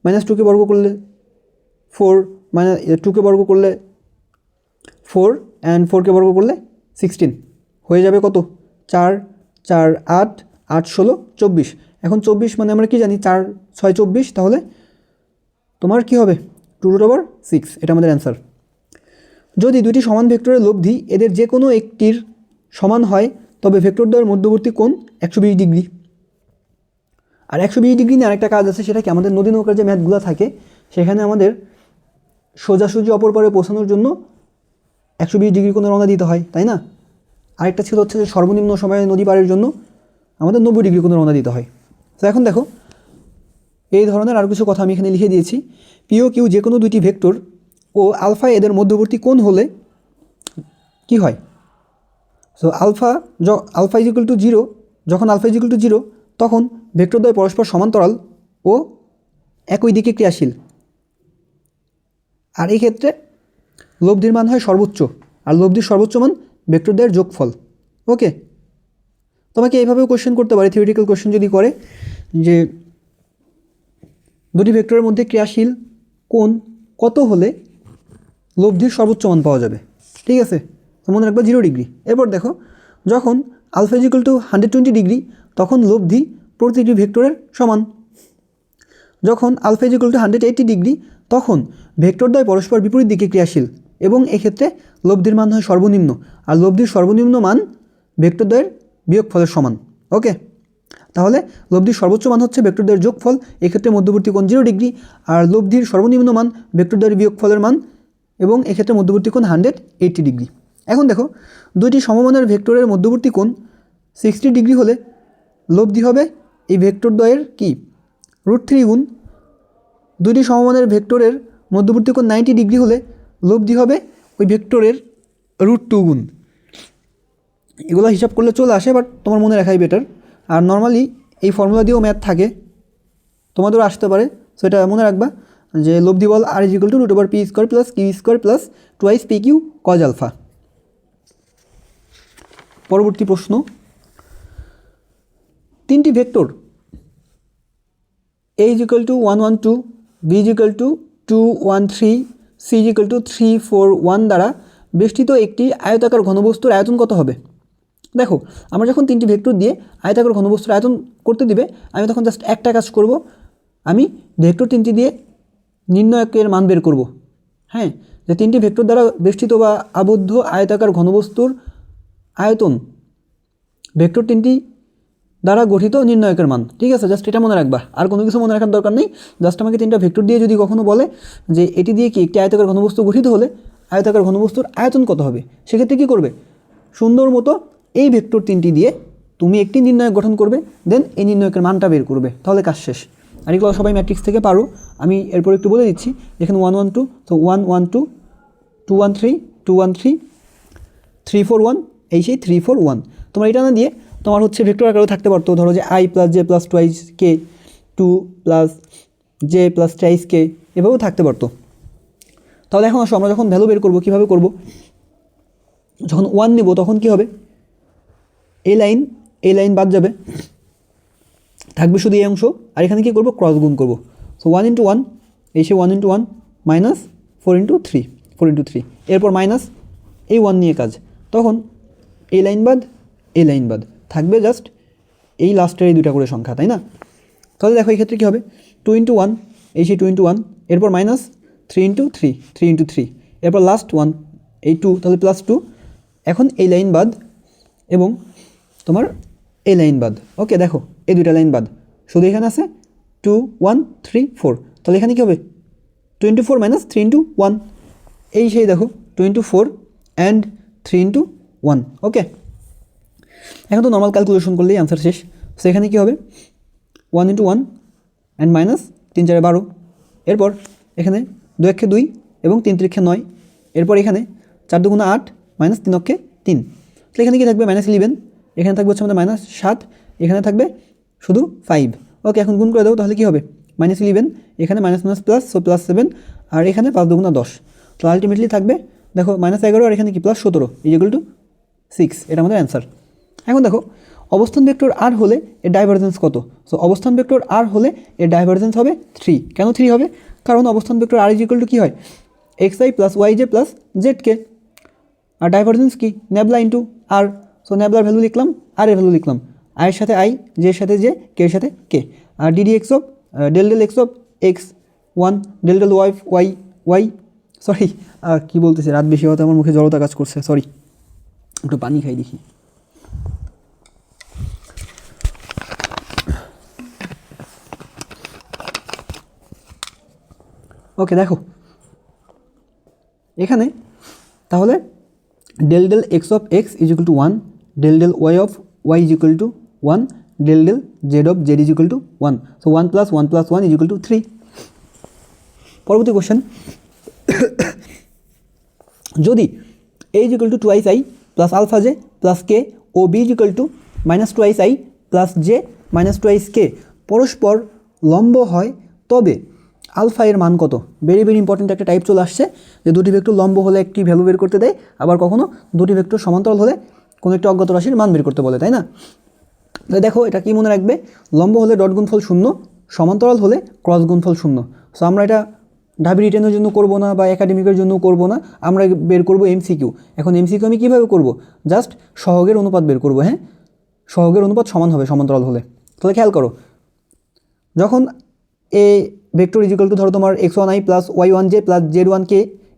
-2কে বর্গ করলে 4, -2কে বর্গ করলে 4, অ্যান্ড 4কে বর্গ করলে 16 হয়ে যাবে কত? 4 4 8 8 16 24। এখন 24 মানে আমরা কি জানি? 4 6 24, তাহলে তোমার কি হবে? 2√6, এটা আমাদের অ্যান্সার। যদি দুটি সমান ভেক্টরের লব্ধি এদের যে কোনো একটির সমান হয়, তবে ভেক্টরদ্বয়ের মধ্যবর্তী কোণ 120 ডিগ্রি। আর 120 ডিগ্রি নিয়ে আরেকটা কাজ আছে, সেটা কি? আমাদের নদী নৌকার যে ম্যাথগুলো থাকে, সেখানে আমাদের সোজাসুজি অপর পারে পৌঁছানোর জন্য 120 ডিগ্রি কোণে রওনা দিতে হয়, তাই না? আরেকটা ছিল হচ্ছে যে সর্বনিম্ন সময়ে নদী পারের জন্য আমাদের 90 ডিগ্রি কোণে রওনা দিতে হয়। তো এখন দেখো, এই ধরনের আরও কিছু কথা আমি এখানে লিখে দিয়েছি। পি ও কিউ যে কোনো দুইটি ভেক্টর ও আলফা এদের মধ্যবর্তী কোণ হলে কি হয়? So alpha is equal to 0, যখন আলফা ইজ ইকুয়াল টু 0 তখন ভেক্টরদ্বয় পরস্পর সমান্তরাল ও একই দিকে ক্রিয়াশীল। আর এই ক্ষেত্রে লব্ধির মান হয় সর্বোচ্চ, আর লব্ধির সর্বোচ্চ মান ভেক্টরদ্বয়ের যোগফল। ওকে, তোমাকে এইভাবেও কোশ্চেন করতে পারে, থিওরিটিক্যাল কোশ্চেন যদি করে যে দুটি ভেক্টরের মধ্যে ক্রিয়াশীল কোণ কত হলে লব্ধির সর্বোচ্চ মান পাওয়া যাবে। ঠিক আছে, তো মনে রাখবা 0 ডিগ্রি। এরপর দেখো, যখন alpha is equal to 120 degree তখন লব্ধি প্রতিটি ভেক্টরের সমান। যখন alpha is equal to 180 degree তখন ভেক্টরদ্বয় পরস্পর বিপরীত দিকে ক্রিয়াশীল এবং এক্ষেত্রে লব্ধির মান হয় সর্বনিম্ন, আর লব্ধির সর্বনিম্ন মান ভেক্টরদ্বয়ের বিয়োগফলের সমান। ওকে, তাহলে লব্ধির সর্বোচ্চ মান হচ্ছে ভেক্টরদ্বয়ের যোগফল, এক্ষেত্রে মধ্যবর্তী কোণ 0 ডিগ্রি, আর লব্ধির সর্বনিম্ন মান ভেক্টরদ্বয়ের বিয়োগফলের মান, এবং এক্ষেত্রে মধ্যবর্তী কোণ 180 ডিগ্রি। এখন দেখো, দুইটি সমমানের ভেক্টরের মধ্যবর্তী কোণ 60 ডিগ্রি হলে লব্ধি হবে এই ভেক্টরদ্বয়ের কি √3 গুণ, দুইটি সমমানের ভেক্টরের মধ্যবর্তী কোণ 90 ডিগ্রি হলে লব্ধি হবে ওই ভেক্টরের √2 গুণ। এগুলো হিসাব করলে চলে আসে, বাট তোমার মনে রাখাই বেটার। আর নর্মালি এই ফর্মুলা দিয়েও ম্যাথ থাকে, তোমাদেরও আসতে পারে। সো এটা মনে রাখবা যে লব্ধি বল আর is equal to √p² plus q² plus 2 pq cos alpha. পরবর্তী প্রশ্ন, তিনটি vector a is equal to 1 1 2, b is equal to 2 1 3, c is equal to 3 4 1 দ্বারা বেষ্টিত একটি আয়তাকার ঘনবস্তুর আয়তন কত হবে? দেখো, আমরা যখন তিনটি ভেক্টর দিয়ে আয়তাকার ঘনবস্তুর আয়তন করতে দিবে, আমি তখন জাস্ট একটা কাজ করব, আমি ভেক্টর তিনটি দিয়ে নির্ণয়কের মান বের করব। হ্যাঁ, যে তিনটি ভেক্টর দ্বারা বেষ্টিত বা আবদ্ধ আয়তাকার ঘনবস্তুর আয়তন ভেক্টর তিনটি দ্বারা গঠিত নির্ণয়কের মান। ঠিক আছে, জাস্ট এটা মনে রাখবা, আর কোনো কিছু মনে রাখার দরকার নেই। জাস্ট আমাকে তিনটা ভেক্টর দিয়ে যদি কখনো বলে যে এটি দিয়ে কি একটি আয়তাকার ঘনবস্তু গঠিত হলে আয়তাকার ঘনবস্তুর আয়তন কত হবে, সেক্ষেত্রে কী করবে, সুন্দর মতো এই ভেক্টর তিনটি দিয়ে তুমি একটি নির্ণয়ক গঠন করবে, দেন এই নির্ণয়কের মানটা বের করবে, তাহলে কাজ শেষ। আর এগুলো সবাই ম্যাট্রিক্স থেকে পারো, আমি এরপর একটু বলে দিচ্ছি। এখানে 1 1 2, তো 1 1 2, 2 1 3, 2 1 3, 3 4 1, এই সেই 3 4 1। তোমার এটা না দিয়ে তোমার হচ্ছে ভেক্টর আকারেও থাকতে পারতো, ধরো যে i plus j plus 2k, 2 plus j plus 2k, এভাবেও থাকতে পারতো। তাহলে এখন আসো, আমরা যখন ভ্যালু বের করবো কীভাবে করব, যখন 1 নেব তখন কি হবে, এই লাইন বাদ যাবে, থাকবে শুধু এই অংশ, আর এখানে কী করবো, ক্রস গুণ করবো। সো 1 × 1, এই সে 1 × 1 মাইনাস 4 × 3, 4 × 3, এরপর মাইনাস এই 1 নিয়ে কাজ, তখন এই লাইন বাদ থাকবে জাস্ট এই লাস্টের এই দুটা করে সংখ্যা, তাই না? তাহলে দেখো এই ক্ষেত্রে কী হবে, 2 × 1, এই সেই 2 × 1, এরপর মাইনাস 3 × 3, 3 × 3, এরপর লাস্ট 1, এই 2, তাহলে প্লাস 2। এখন এই লাইন বাদ এবং তোমার এই লাইন বাদ। ওকে, দেখো এই দুইটা লাইন বাদ, শুধু এখানে আছে 2 1 3 4, তাহলে এখানে কী হবে, 2 × 4 মাইনাস 3 × 1, এই সেই দেখো 2 × 4 অ্যান্ড 3 × 1। ওকে, এখন তো নর্মাল ক্যালকুলেশন করলেই আনসার শেষ। সো এখানে কী হবে, 1 × 1 অ্যান্ড মাইনাস 3 4 12, এরপর এখানে 2 1 2 এবং 3 3 9, এরপর এখানে 4 2 8 মাইনাস 3 1 3, তাহলে এখানে কী থাকবে, -11, এখানে থাকবে হচ্ছে আমাদের -7, এখানে থাকবে শুধু 5। ওকে, এখন গুণ করে দাও, তাহলে কী হবে, -11, এখানে মাইনাস প্লাস, সো +7, আর এখানে 5 2 10, তো আলটিমেটলি থাকবে দেখো -11, আর এখানে কি +17 = 6, এটা আমাদের অ্যান্সার। এখন দেখো, অবস্থান ভেক্টর r হলে এর ডাইভারজেন্স কত? সো অবস্থান ভেক্টর r হলে এর ডাইভারজেন্স হবে 3। কেন 3 হবে? কারণ অবস্থান ভেক্টর r = কী হয়, xi plus yj plus zk, আর ডাইভারজেন্স কি, নেবলা ইন্টু আর। সো নেবলার ভ্যালু লিখলাম, আর এর ভ্যালু লিখলাম, i এর সাথে i, j এর সাথে j, k এর সাথে k, আর ddx অফ del x অফ x 1, del y, সরি কী বলতেছি, রাত বেশি হতে আমার মুখে জড়তা কাজ করছে, সরি, একটু পানি খাই দেখি। ওকে, দেখো এখানে তাহলে del x অফ x = 1, del y of y = 1, del z of z = 1, so 1 + 1 + 1 = 3। পরবর্তী কোশ্চেন, যদি a is equal to twice i plus alpha j plus k ও b is equal to minus twice i plus j minus twice k পরস্পর লম্ব হয়, তবে alpha এর মান কত? ভেরি ভেরি ইম্পর্টেন্ট একটা টাইপ চলে আসছে যে দুটি ভেক্টর লম্ব হলে একটি ভ্যালু বের করতে দেয়, আবার কখনো দুটি ভেক্টর সমান্তরাল হলে কোনো একটি অজ্ঞাত রাশির মান বের করতে বলে, তাই না? তাই দেখো এটা কি মনে রাখবে, লম্ব হলে ডট গুণফল 0, সমান্তরাল হলে ক্রস গুণফল 0। সো আমরা এটা ঢাবি রিটেনের জন্য করব না বা একাডেমিকের জন্য করব না, আমরা বের করব এমসিকিউ। এখন এমসিকিউ আমি কীভাবে করব? জাস্ট সহগের অনুপাত বের করব। হ্যাঁ, সহগের অনুপাত সমান হবে সমান্তরাল হলে। তাহলে খেয়াল করো, যখন A vector is equal to ধরো তোমার x1i plus y1j plus z1k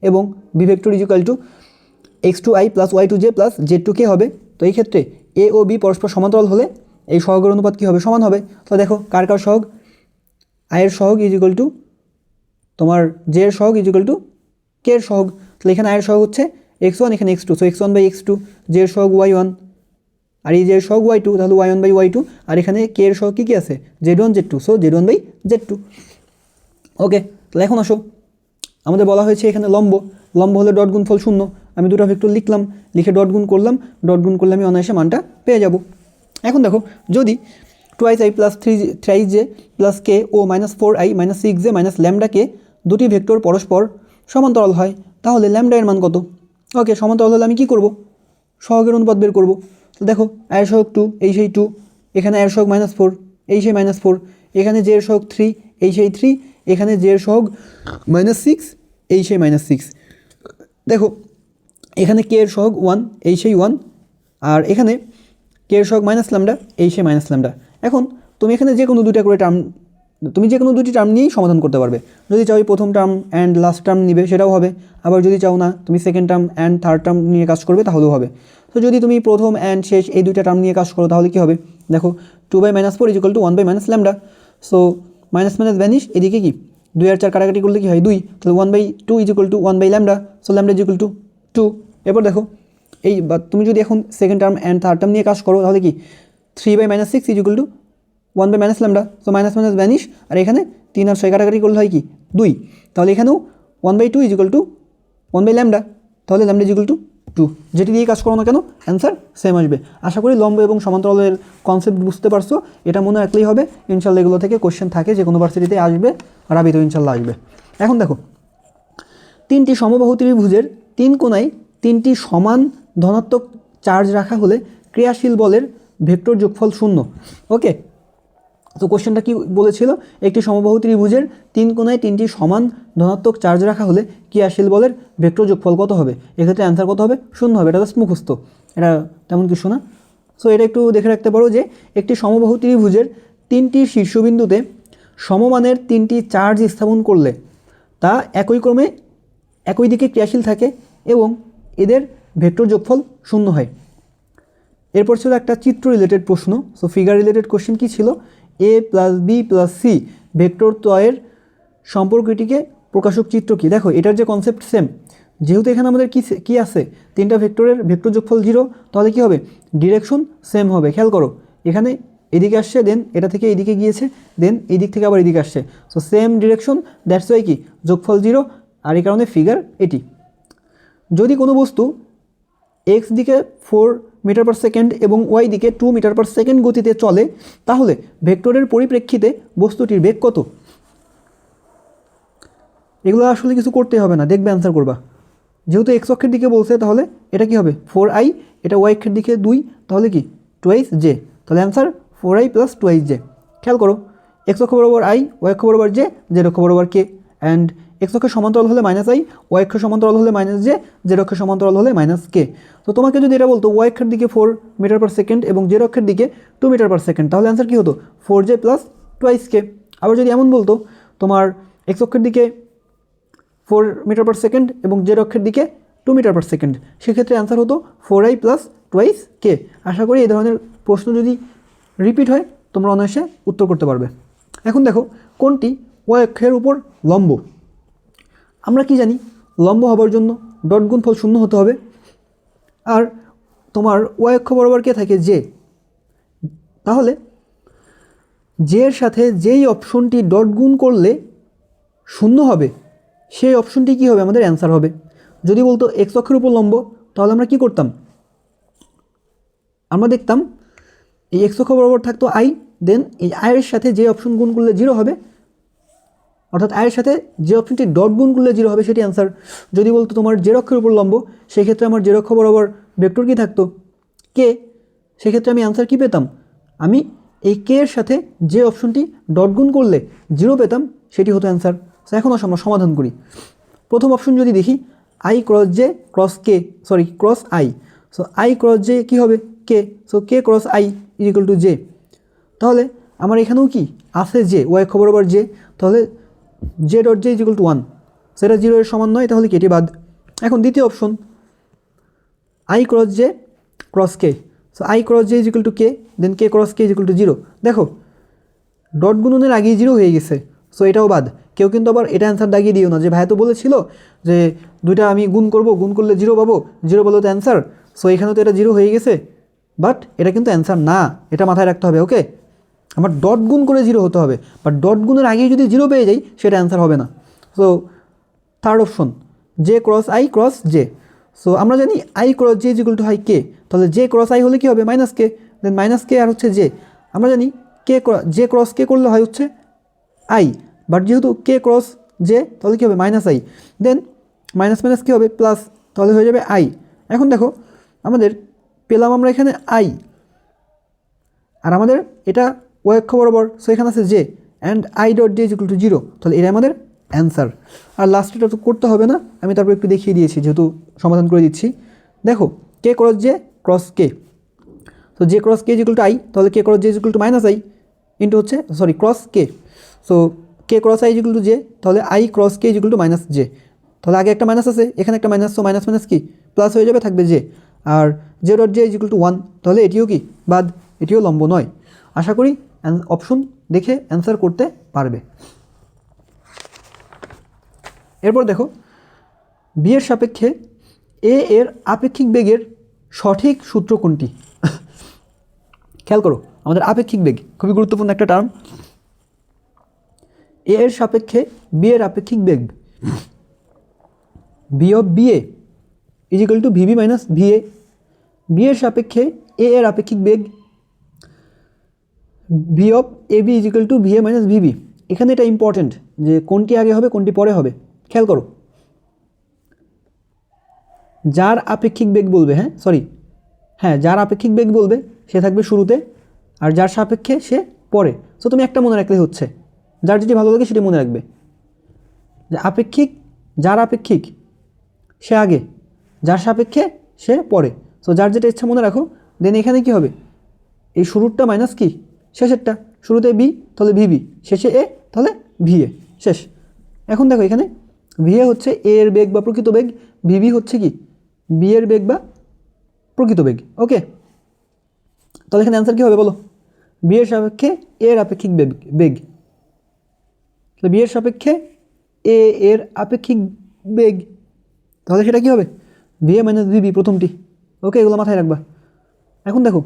এবং B vector is equal to x2i plus y2j plus z2k হবে, তো এই ক্ষেত্রে এ ও বি পরস্পর সমান্তরাল হলে এই সহগের অনুপাত কী হবে? সমান হবে। তো দেখো কার কার সহগ, আয়ের সহগ ইজ ইকুয়াল টু তোমার জে এর সহগ ইজ ইকুয়াল টু কে এর সহগ। তাহলে এখানে আয়ের সহগ হচ্ছে x1, এখানে x2, সো x1/x2, জে এর সহগ y1 আর এই জে এর সহগ y2, তাহলে y1/y2, আর এখানে কে এর সহগ কী আছে? z1 z2, so z1/z2। ওকে, তাহলে এখন আসো, আমাদের বলা হয়েছে এখানে লম্ব, লম্ব হলে ডট গুণফল 0। আমি দুটো ভেক্টর লিখলাম, লিখে ডট গুণ করলাম, ডট গুণ করলে আমি অনায়াসে মানটা পেয়ে যাব। এখন দেখো, যদি twice i plus thrice j plus k ও minus 4i minus 6j minus lambda k দুটি ভেক্টর পরস্পর সমান্তরাল হয়, তাহলে ল্যামডা এর মান কত? ওকে, সমান্তরাল হলে আমি কী করব? সহগের অনুপাত বের করব। তো দেখো আয়ের সহগ 2, এই সেই 2, এখানে আয়ের সহগ -4, এই সেই -4, এখানে জে এর সহগ 3, এই সেই 3, এখানে জে এর সহগ -6, এই সেই -6। দেখো এখানে কে এর সহগ 1, এই সেই 1, আর এখানে কে এর সহগ মাইনাস ল্যামডা, এই সেই মাইনাস ল্যামডা। এখন তুমি এখানে যে কোনো দুইটা করে টার্ম, তুমি যে কোনো দুটি টার্ম নিয়েই সমাধান করতে পারবে। যদি চাও প্রথম টার্ম অ্যান্ড লাস্ট টার্ম নিবে, সেটাও হবে। আবার যদি চাও না তুমি second term and third term নিয়ে কাজ করবে, তাহলেও হবে। তো যদি তুমি প্রথম অ্যান্ড শেষ এই দুইটা টার্ম নিয়ে কাজ করো, তাহলে কী হবে? দেখো 2/-4 ইজ ইকুয়াল টু 1/-ল্যামডা। সো মাইনাস মাইনাস ভ্যানিশ, এদিকে কি 2 আর 4 কাটাকাটি করলে কী হয়? 2, তাহলে 1/2 ইজ ইকুয়াল টু 1/ল্যামডা, so lambda is equal to 2। এরপর দেখো এই বা তুমি যদি এখন second term and third term নিয়ে কাজ করো, তাহলে কি 3/-6 ইজ ইকুয়াল টু 1/-ল্যামডা, সো মাইনাস মাইনাস ভ্যানিশ, আর এখানে 3 আর 6 কাটাকাটি করলে হয় কি 2, তাহলে এখানেও 1/2 ইজ ইকুয়াল টু 1/ল্যামডা, তাহলে ল্যামডা ইজ ইকুয়াল টু 2। যেটি দিয়ে কাজ করো না কেন অ্যান্সার সেম আসবে। আশা করি লম্ব এবং সমান্তরালের কনসেপ্ট বুঝতে পারছো, এটা মনে রাখলেই হবে। ইনশাল্লাহ এগুলো থেকে কোশ্চেন থাকে, যে কোনো ভার্সিটিতে আসবে, রাবিতেও ইনশাল্লাহ আসবে। এখন দেখো, তিনটি সমবাহু ত্রিভুজের 3 কোণায় 3টি সমান ধনাত্মক চার্জ রাখা হলে ক্রিয়াশীল বলের ভেক্টর যোগফল 0। ওকে, তো কোশ্চেনটা কি বলেছিল? একটি সমবাহু ত্রিভুজের 3 কোণায় 3টি সমান ধনাত্মক চার্জ রাখা হলে ক্রিয়াশীল বলের ভেক্টর যোগফল কত হবে? এক্ষেত্রে অ্যান্সার কত হবে? 0 হবে। এটা জাস্ট মুখস্থ, এটা তেমন কিছু না। সো এটা একটু দেখে রাখতে পারো যে একটি সমবাহু ত্রিভুজের 3টি শীর্ষবিন্দুতে সমমানের 3টি চার্জ স্থাপন করলে তা একই ক্রমে একই দিকে ক্রিয়াশীল থাকে এবং এদের ভেক্টর যোগফল 0 হয়। এরপর ছিল একটা চিত্র রিলেটেড প্রশ্ন। সো ফিগার রিলেটেড কোশ্চেন কী ছিল? a plus B plus C vector ত্রয়ের সম্পর্কটিকে প্রকাশক চিত্র কি? দেখো এটার যে কনসেপ্ট সেম, যেহেতু এখানে আমাদের কি আছে, 3টা ভেক্টরের ভেক্টর যোগফল 0, তাহলে কি হবে? ডিরেকশন সেম হবে। খেয়াল করো, এখানে এদিকে আসছে, দেন এটা থেকে এদিকে গিয়েছে, দেন এই দিক থেকে আবার এদিকে আসছে, so same direction, that's why কি যোগফল 0, আর এই কারণে ফিগার এটি। যদি কোনো বস্তু এক্স দিকে 4 মিটার পার সেকেন্ড এবং ওয়াই দিকে 2 মিটার পার সেকেন্ড গতিতে চলে, তাহলে ভেক্টরের পরিপ্রেক্ষিতে বস্তুটির বেগ কত? এগুলো আসলে কিছু করতে হবে না, দেখবে অ্যান্সার করবা। যেহেতু এক্স অক্ষের দিকে বলছে, তাহলে এটা কি হবে? 4i, এটা ওয়াই অক্ষের দিকে 2, তাহলে কি 2j, তাহলে অ্যান্সার 4i প্লাস 2j। খেয়াল করো, এক্স অক্ষ বরাবর i, ওয়াই অক্ষ বরাবর j, জেড অক্ষ বরাবর k, অ্যান্ড এক্স অক্ষের সমান্তরাল হলে -i, ওয়াই অক্ষের সমান্তরাল হলে -j, জেড অক্ষের সমান্তরাল হলে -k। তো তোমাকে যদি এটা বলতো ওয়াই অক্ষের দিকে 4 মিটার পার সেকেন্ড এবং জেড অক্ষের দিকে 2 মিটার পার সেকেন্ড, তাহলে অ্যান্সার কী হতো? 4j plus 2k। আবার যদি এমন বলতো তোমার এক্স অক্ষের দিকে 4 মিটার পার সেকেন্ড এবং জেড অক্ষের দিকে 2 মিটার পার সেকেন্ড, সেক্ষেত্রে অ্যান্সার হতো 4i প্লাস 2k। আশা করি এই ধরনের প্রশ্ন যদি রিপিট হয়, তোমরা অনায়াসে উত্তর করতে পারবে। এখন দেখো, কোনটি ওয়াই অক্ষের উপর লম্ব? আমরা কি জানি, লম্ব হবার জন্য ডট গুণফল 0 হতে হবে, আর তোমার ওয়াই অক্ষ বরাবর কে থাকে? জে। তাহলে জে এর সাথে যেই অপশনটি ডট গুণ করলে 0 হবে, সেই অপশনটি কী হবে, আমাদের অ্যান্সার হবে। যদি বলতো এক্স অক্ষের উপর লম্ব, তাহলে আমরা কী করতাম, আমরা দেখতাম এই এক্স অক্ষ বরাবর থাকতো আই, দেন এই আয়ের সাথে যে অপশন গুণ করলে 0 হবে, অর্থাৎ আয়ের সাথে যে অপশনটি ডট গুণ করলে 0 হবে সেটি অ্যান্সার। যদি বলতো তোমার জেড অক্ষের উপর লম্ব, সেক্ষেত্রে আমার জেড অক্ষ বরাবর ভেক্টর কী থাকতো, কে, সেক্ষেত্রে আমি অ্যান্সার কী পেতাম, আমি এই কে এর সাথে যে অপশনটি ডট গুণ করলে 0 পেতাম সেটি হতো অ্যান্সার। সো এখন আসলে আমরা সমাধান করি। প্রথম অপশন যদি দেখি, i cross J cross k, sorry cross i, so I cross j কী হবে, k, so k cross i is equal to j. তাহলে আমার এখানেও কি আছে জে, ওয়াই অক্ষ বরাবর জে, তাহলে J dot j is equal to 1, সেটা 0 এর সমান নয়, তাহলে কেটে বাদ। এখন দ্বিতীয় option, I cross J cross K, so I cross J is equal to K, then K cross K is equal to 0। দেখো ডট গুণনের আগেই 0 হয়ে গেছে, সো এটাও বাদ। কেউ কিন্তু আবার এটা অ্যান্সার দাগিয়ে দিও না যে ভাইয়া তো বলেছিল যে দুইটা আমি গুণ করব, গুণ করলে 0 পাবো, 0 বলো তো অ্যান্সার, সো এখানেও তো এটা 0 হয়ে গেছে, বাট এটা কিন্তু অ্যান্সার না, এটা মাথায় রাখতে হবে। ওকে, আমার ডট গুণ করে 0 হতে হবে, বাট ডট গুণের আগেই যদি 0 পেয়ে যাই সেটা অ্যান্সার হবে না। So third option, j cross i cross j, so আমরা জানি i cross J is equal to হাই কে, তাহলে জে ক্রস আই হলে কী হবে, মাইনাস কে, দেন মাইনাস কে আর হচ্ছে জে, আমরা জানি কে জে ক্রস কে করলে হয় হচ্ছে আই, বাট যেহেতু কে ক্রস জে তাহলে কী হবে, minus i, then minus minus কী হবে, প্লাস, তাহলে হয়ে যাবে আই। এখন দেখো আমাদের পেলাম আমরা এখানে আই, আর আমাদের এটা ওয়াই অক্ষ বরাবর, সো এখানে আছে J, and I dot j is equal to 0, তাহলে এটা আমাদের অ্যান্সার। আর লাস্টটা তো করতে হবে না, আমি তারপর একটু দেখিয়ে দিয়েছি যেহেতু সমাধান করে দিচ্ছি। দেখো k cross J cross k, তো j cross K is equal to i, তাহলে k cross J is equal to minus i into হচ্ছে sorry cross K, so k cross i is equal to j, তাহলে i cross K is equal to minus j, তাহলে আগে একটা minus আছে, এখানে একটা minus, so minus minus কি plus হয়ে যাবে, থাকবে জে, আর j dot j is equal to 1, তাহলে এটিও কি বাদ, এটিও লম্ব নয়। আশা করি অপশন দেখে অ্যান্সার করতে পারবে। এরপর দেখো বি এর সাপেক্ষে এ এর আপেক্ষিক বেগের সঠিক সূত্র কোনটি। খেয়াল করো, আমাদের আপেক্ষিক বেগ খুবই গুরুত্বপূর্ণ একটা টার্ম। এ এর সাপেক্ষে বি এর আপেক্ষিক বেগ, B of B A is equal to v B minus v A. B এর সাপেক্ষে এ এর আপেক্ষিক বেগ V of A B is equal to v A minus v B. এখানে এটা ইম্পর্টেন্ট যে কোনটি আগে হবে কোনটি পরে হবে। খেয়াল করো, যার আপেক্ষিক বেগ বলবে, যার আপেক্ষিক বেগ বলবে সে থাকবে শুরুতে, আর যার সাপেক্ষে সে পরে। সো তুমি একটা মনে রাখলে হচ্ছে, যার যেটি ভালো লাগে সেটি মনে রাখবে, যে আপেক্ষিক, যার আপেক্ষিক সে আগে, যার সাপেক্ষে সে পরে। সো যার যেটা ইচ্ছা মনে রাখো। দেন এখানে কি হবে, এই শুরুরটা মাইনাস কি শেষেরটা, শুরুতে বি তাহলে ভিবি, শেষে এ তাহলে ভি এ, শেষ। এখন দেখো এখানে ভি এ হচ্ছে এ এর বেগ বা প্রকৃত বেগ, ভিবি হচ্ছে কি বি এর বেগ বা প্রকৃত বেগ। ওকে, তাহলে এখানে অ্যান্সার কী হবে বলো, বি এর সাপেক্ষে এ এর আপেক্ষিক বেগ, তাহলে বি এর সাপেক্ষে এ এর আপেক্ষিক বেগ, তাহলে সেটা কী হবে, ভি এ মাইনাস ভিবি প্রথমটি। ওকে, এগুলো মাথায় রাখবা। এখন দেখো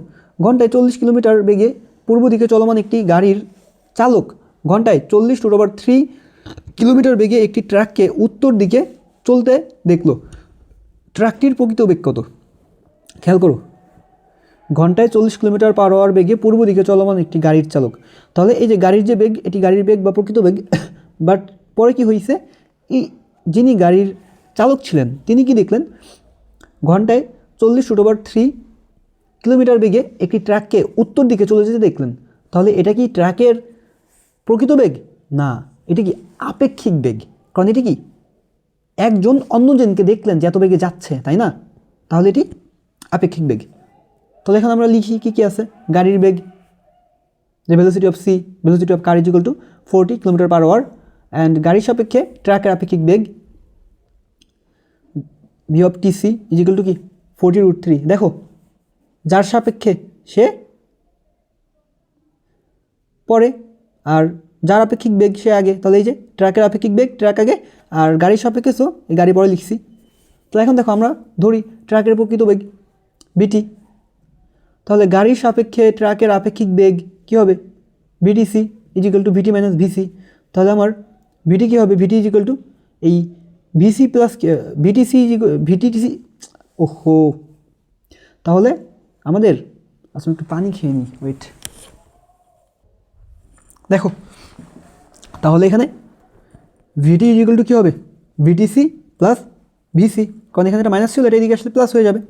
ঘন্টায় 40 কিলোমিটার বেগে পূর্ব দিকে চলমান একটি গাড়ির চালক ঘন্টায় 40√3 কিলোমিটার বেগে একটি ট্রাককে উত্তর দিকে চলতে দেখলো। ট্রাকটির প্রকৃত বেগ কত? খেয়াল করো, ঘন্টায় 40 কিলোমিটার পার আওয়ার বেগে পূর্ব দিকে চলমান একটি গাড়ির চালক, তাহলে এই যে গাড়ির যে বেগ, এটি গাড়ির বেগ বা প্রকৃত বেগ। বাট পরে কি হয়েছে, এই যিনি গাড়ির চালক ছিলেন তিনি কি দেখলেন, ঘন্টায় 40√3 কিলোমিটার বেগে একটি ট্রাককে উত্তর দিকে চলে যেতে দেখলেন। তাহলে এটা কি ট্রাকের প্রকৃত বেগ? না, এটা কি আপেক্ষিক বেগ, কারণ এটি কি একজন অন্যজনকে দেখলেন যে এত বেগে যাচ্ছে, তাই না? তাহলে এটি আপেক্ষিক বেগ। তাহলে এখন আমরা লিখি কী কী আছে, গাড়ির বেগ, যে velocity of C, velocity of car is equal to 40 kilometre per hour, and গাড়ির সাপেক্ষে ট্রাকের আপেক্ষিক বেগ V of T C is equal to কি 40√3। দেখো যার সাপেক্ষে সে পরে, আর যার আপেক্ষিক বেগ সে আগে, তাহলে এই যে ট্রাকের আপেক্ষিক বেগ ট্রাক আগে, আর গাড়ির সাপেক্ষে সো এই গাড়ি পরে লিখছি। তো এখন দেখো আমরা ধরি ট্রাকের প্রকৃত বেগ বিটি, তাহলে গাড়ির সাপেক্ষে ট্রাকের আপেক্ষিক বেগ কী হবে, VTC is equal to VT minus VC. তাহলে আমার ভিটি কী হবে, ভিটি ইজ ইকুয়াল টু এই ভিসি প্লাস ভিটিসি ওহো, তাহলে আমাদের আসলে একটু পানি খেয়ে নিই, ওয়েট। দেখো তাহলে এখানে ভিটি ইকুয়াল টু কী হবে, ভিটিসি প্লাস ভিসি, কারণ এখানে একটা মাইনাস ছিল, এটা এদিকে আসলে প্লাস হয়ে যাবে।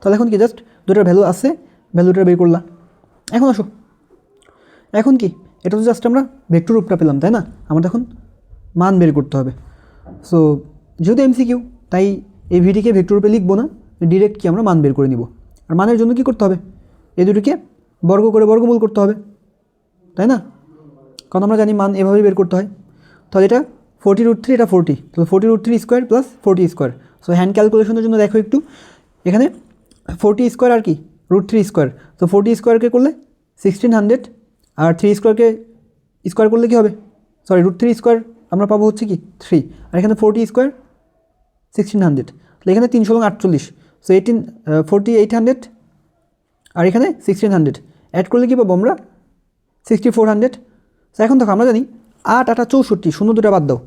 তাহলে এখন কি জাস্ট দুটোর ভ্যালু আছে, ভ্যালুটা বের করলাম। এখন আসো, এখন কি এটা তো জাস্ট আমরা ভেক্টর রূপটা পেলাম, তাই না? আমাদের এখন মান বের করতে হবে। সো যেহেতু এমসিকিউ, তাই এই ভিটিকে ভেক্টর রূপে লিখবো না, ডিরেক্ট কি আমরা মান বের করে নিব। আর মানের জন্য কি করতে হবে, এই দুটোকে বর্গ করে বর্গমূল করতে হবে, তাই না? কারণ আমরা জানি মান এভাবেই বের করতে হয়। তাহলে এটা 40√3, এটা 40, তাহলে 40√3 square plus 40 square. So hand ক্যালকুলেশনের জন্য দেখো একটু, এখানে 40 স্কোয়ার আর কি √3 স্কোয়ার, তো 40 স্কোয়ারকে করলে 1600, আর 3 স্কোয়ারকে স্কোয়ার করলে কী হবে, সরি √3 স্কোয়ার আমরা পাবো হচ্ছে কি 3, আর এখানে 40 স্কোয়ার 1600, তাহলে এখানে 3×48, সো 4800, আর এখানে 1600 অ্যাড করলে কী পাবো আমরা 6400। সো এখন দেখো আমরা জানি 8 8 64, শূন্য দুটা বাদ দাও,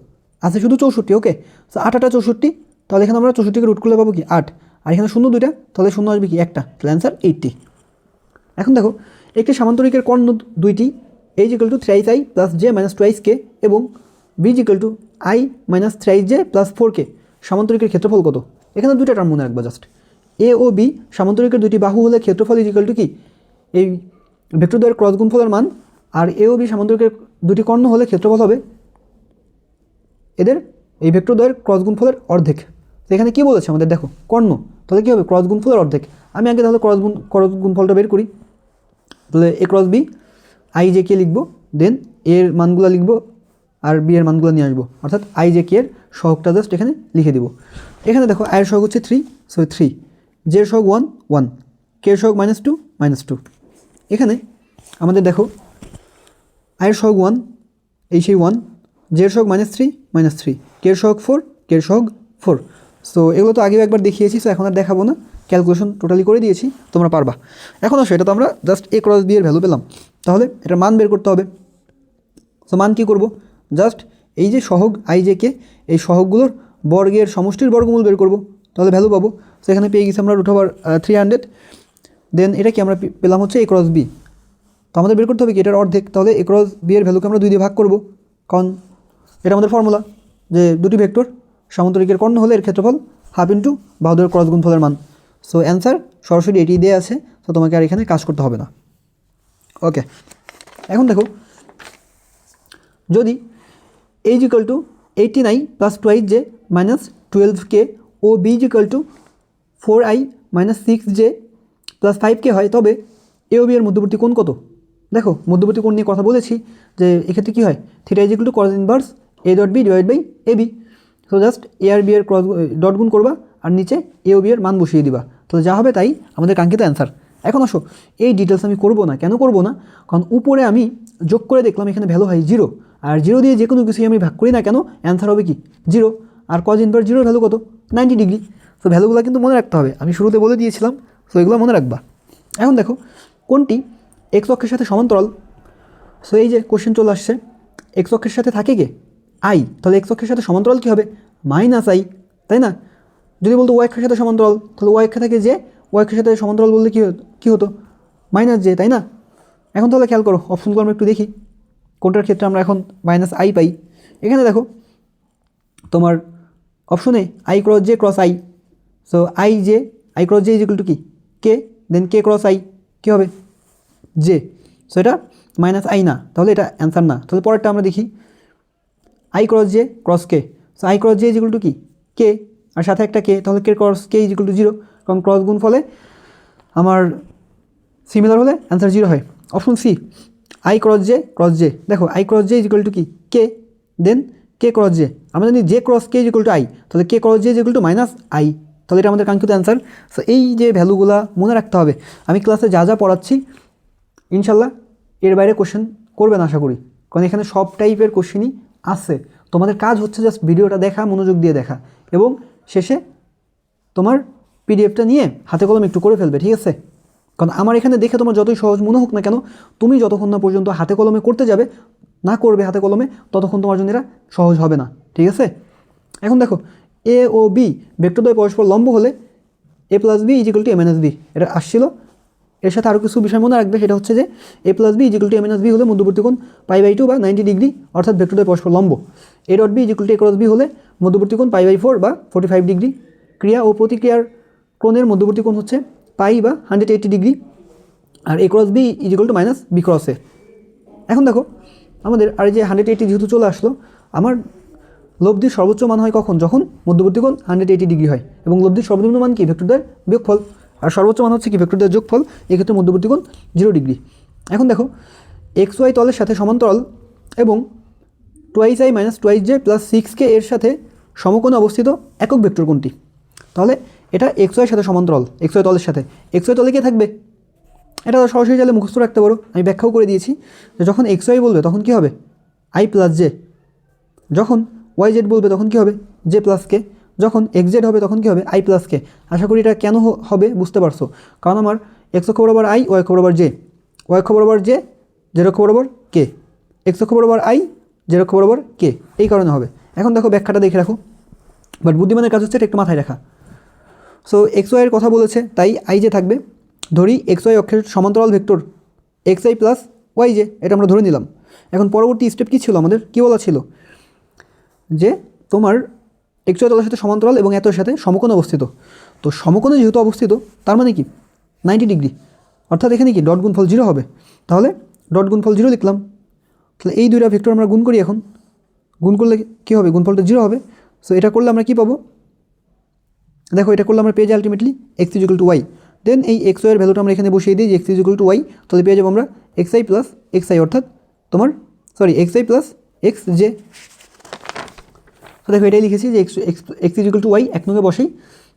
আছে শুধু 64, ওকে। সো 8 8 64, তাহলে এখানে আমরা 64কে রুট করলে পাবো কি 8, আর এখানে শূন্য দুইটা, তাহলে শূন্য আসবে কি একটা, তাহলে অ্যান্সার 80। এখন দেখো একটি সামান্তরিকের কর্ণ দুইটি a = 3i plus j minus 2k এবং b = i minus 3j plus 4k সামান্তরিকের ক্ষেত্রফল কত? এখানে দুইটা টার্ম মনে রাখবা জাস্ট, a ও b সামান্তরিকের দুইটি বাহু হলে ক্ষেত্রফল ইকুয়াল টু কি, এই ভেক্টরদ্বয়ের ক্রস গুণফলের মান, আর a ও b সামান্তরিকের দুটি কর্ণ হলে ক্ষেত্রফল হবে এদের এই ভেক্টরদ্বয়ের ক্রস গুণফলের অর্ধেক। তো এখানে কী বলেছে আমাদের, দেখো কর্ণ, তাহলে কী হবে ক্রস গুণফলের অর্ধেক। আমি আগে তাহলে ক্রস গুণফলটা বের করি, তাহলে a cross b i j k লিখবো, দেন এর মানগুলো লিখবো আর বি এর মানগুলো নিয়ে আসবো, অর্থাৎ i j k এর সহগটা জাস্ট এখানে লিখে দিব। এখানে দেখো i এর সহগ হচ্ছে 3, সো 3, j এর সহগ 1 1, k এর সহগ -2 -2। এখানে আমাদের দেখো i এর সহগ 1, এই সেই 1, j এর সহগ -3 -3, k এর সহগ 4, k এর সহগ 4। সো এগুলো তো আগেও একবার দেখিয়েছি, সো এখন আর দেখাবো না, ক্যালকুলেশন টোটালি করে দিয়েছি, তোমরা পারবা। এখন আসো, এটা তো আমরা জাস্ট a ক্রস b এর ভ্যালু পেলাম, তাহলে এটার মান বের করতে হবে। সো মান কী করব, জাস্ট এই যে সহগ i j k, এই সহগগুলোর বর্গের সমষ্টির বর্গমূল বের করব, তাহলে ভ্যালু পাবো। সো এখানে পেয়ে গেছি আমরা √300, দেন এটা কি আমরা পেলাম হচ্ছে a ক্রস b, তো আমাদের বের করতে হবে কি এটার অর্ধেক, তাহলে a ক্রস b এর ভ্যালুকে আমরা 2 দিয়ে ভাগ করব, কারণ এটা আমাদের ফর্মুলা যে দুটি ভেক্টর সামান্তরিকের কর্ণ হলে এর ক্ষেত্রফল হাফ ইন্টু বাহুদ্বয়ের ক্রস গুণফলের মান। সো অ্যান্সার সরাসরি এটি দেওয়া আছে, তো তোমাকে আর এখানে কাজ করতে হবে না, ওকে। এখন দেখো যদি a = 89 plus 2j minus 12k ও b = 4i minus 6j plus 5k হয়, তবে a ও b এর মধ্যবর্তী কোণ কত? দেখো মধ্যবর্তী কোণ নিয়ে কথা বলেছি যে এক্ষেত্রে কী হয়, theta = cos inverse a dot b divide by ab। So just a আর b এর ক্রস ডট গুণ করবা আর নিচে a ও b এর মান বসিয়ে দিবা, তাহলে যা হবে তাই আমাদের কাঙ্ক্ষিত অ্যান্সার। এখন আসো, এই ডিটেলস আমি করব না, কেন করব না, কারণ উপরে আমি যোগ করে দেখলাম এখানে ভ্যালু হয় 0, আর 0 দিয়ে যে কোনো কিছুই আমি ভাগ করি না কেন অ্যান্সার হবে কি 0, আর cos ইনভার্স 0 ভ্যালু কত 90 ডিগ্রি। সো ভ্যালুগুলো কিন্তু মনে রাখতে হবে, আমি শুরুতে বলে দিয়েছিলাম, সো এগুলো মনে রাখবা। এখন দেখো কোনটি এক্স অক্ষের সাথে সমান্তরাল, সো এই যে কোশ্চেন চলে আসছে, এক্স অক্ষের সাথে থাকে কে আই, তাহলে এক্স অক্ষের সাথে সমান্তরাল কী হবে -i, তাই না? যদি বলতো ওয়াই অক্ষের সাথে সমান্তরাল, তাহলে ওয়াই অক্ষে থাকে যে, ওয়াই অক্ষের সাথে সমান্তরাল বললে কী হতো -j, তাই না? এখন তাহলে খেয়াল করো অপশনগুলো আমরা একটু দেখি, কোনটার ক্ষেত্রে আমরা এখন -i পাই। এখানে দেখো তোমার অপশনে i cross j cross i, so i cross j = কি k, then k cross i কী হবে j, সো এটা -i না, তাহলে এটা অ্যান্সার না। তাহলে পরেরটা আমরা দেখি i cross j cross k, so i cross j = কি k, আর সাথে একটা k, তাহলে k ক্রস k = 0, কারণ ক্রস গুণ ফলে আমার সিমিলার হলে অ্যান্সার 0 হয়। Option C i cross j cross j, দেখো i ক্রস j = কি k, then k cross j, আমরা জানি j ক্রস k = i, তাহলে k ক্রস j = -i, তাহলে এটা আমাদের কাঙ্ক্ষিত অ্যান্সার। সো এই যে ভ্যালুগুলা মনে রাখতে হবে, আমি ক্লাসে যা যা পড়াচ্ছি ইনশাল্লাহ এর বাইরে কোশ্চেন করবেন আশা করি, কারণ এখানে সব টাইপের কোশ্চেনই আছে। তোমাদের কাজ হচ্ছে জাস্ট ভিডিওটা দেখা, মনোযোগ দিয়ে দেখা, এবং শেষে তোমার পিডিএফটা নিয়ে হাতে কলমে একটু করে ফেলবে, ঠিক আছে? কারণ আমার এখানে দেখে তোমার যতই সহজ মনে হোক না কেন, তুমি যতক্ষণ না পর্যন্ত হাতে কলমে করতে যাবে, না করবে হাতে কলমে, ততক্ষণ তোমার জন্য এটা সহজ হবে না, ঠিক আছে? এখন দেখো এ ও বি ভেক্টরদ্বয় পরস্পর লম্ব হলে A plus B is equal to A minus B, এটা আসছিল। এর সাথে আরও কিছু বিষয় মনে রাখবে, সেটা হচ্ছে যে A plus B is equal to A minus B হলে মধ্যবর্তী কোণ π/2 বা 90 ডিগ্রি, অর্থাৎ ভেক্টরদ্বয় পরস্পর লম্ব। A dot B is equal to A cross B হলে মধ্যবর্তী কোণ π/4 বা 45 ডিগ্রি। ক্রিয়া ও প্রতিক্রিয়ার কোণের মধ্যবর্তী কোণ হচ্ছে পাই বা 180 ডিগ্রি। আর A cross B is equal to minus B cross A. এখন দেখো আমাদের আর যে 180 যেহেতু চলে আসলো, আমার লব্ধির সর্বোচ্চ মান হয় কখন, যখন মধ্যবর্তী কোণ 180 ডিগ্রি হয়, এবং লব্ধির সর্বনিম্ন মান কি ভেক্টরদ্বয়ের বিয়োগফল, আর সর্বোচ্চ মান হচ্ছে কি ভেক্টরদ্বয়ের যোগফল, এক্ষেত্রে মধ্যবর্তী কোণ 0 ডিগ্রি। এখন দেখো এক্স ওয়াই তলের সাথে সমান্তরাল এবং 2i - 2j + 6k এর সাথে সমকোণে অবস্থিত একক ভেক্টর কোণটি। তাহলে এটা এক্স ওয়াইয়ের সাথে সমান্তরাল, এক্স ওয়াই তলের সাথে। এক্স ওয়াই তলে কে থাকবে, এটা সরাসরি চাইলে মুখস্থ রাখতে পারো, আমি ব্যাখ্যাও করে দিয়েছি যে যখন এক্স ওয়াই বলবে তখন কী হবে i + j, যখন ওয়াই জেড বলবে তখন কী হবে j + k, যখন এক্স জেড হবে তখন কী হবে i + k। আশা করি এটা কেন হবে বুঝতে পারছো, কারণ আমার এক্স অক্ষ বরাবর i, ওয়াই অক্ষ বরাবর j, ওয়াই অক্ষ বরাবর j, জেড অক্ষ বরাবর k, এক্স অক্ষ বরাবর i, জেড অক্ষ বরাবর k, এই কারণে হবে। এখন দেখো ব্যাখ্যাটা দেখে রাখো, বাট বুদ্ধিমানের কাজ হচ্ছে এটা একটু মাথায় রাখা। সো এক্স ওয়াইয়ের কথা বলেছে তাই i j থাকবে। ধরি এক্স ওয়াই অক্ষের সমান্তরাল ভেক্টর xi + yj, এটা আমরা ধরে নিলাম। এখন পরবর্তী স্টেপ কী ছিল আমাদের, কী বলা ছিল যে তোমার এক্স ওয়াই তলের সাথে সমান্তরাল এবং এতের সাথে সমকোণে অবস্থিত। তো সমকোণে যেহেতু অবস্থিত তার মানে কি 90 ডিগ্রি, অর্থাৎ এখানে কি ডট গুণফল 0 হবে। তাহলে ডট গুণফল 0 লিখলাম। তাহলে এই দুইটা ভেক্টর আমরা গুণ করি, এখন গুণ করলে কী হবে, গুণফলটা 0 হবে। সো এটা করলে আমরা কী পাবো, দেখো এটা করলে আমরা পেয়ে যাই আলটিমেটলি x = y। দেন এই এক্স ওয়াইয়ের ভ্যালুটা আমরা এখানে বসিয়ে দিই যে x = y, তাহলে পেয়ে যাবো আমরা xi + xi, অর্থাৎ তোমার xi + xj। তো দেখো এটাই লিখেছি যে x = y এক নঙ্গে বসেই,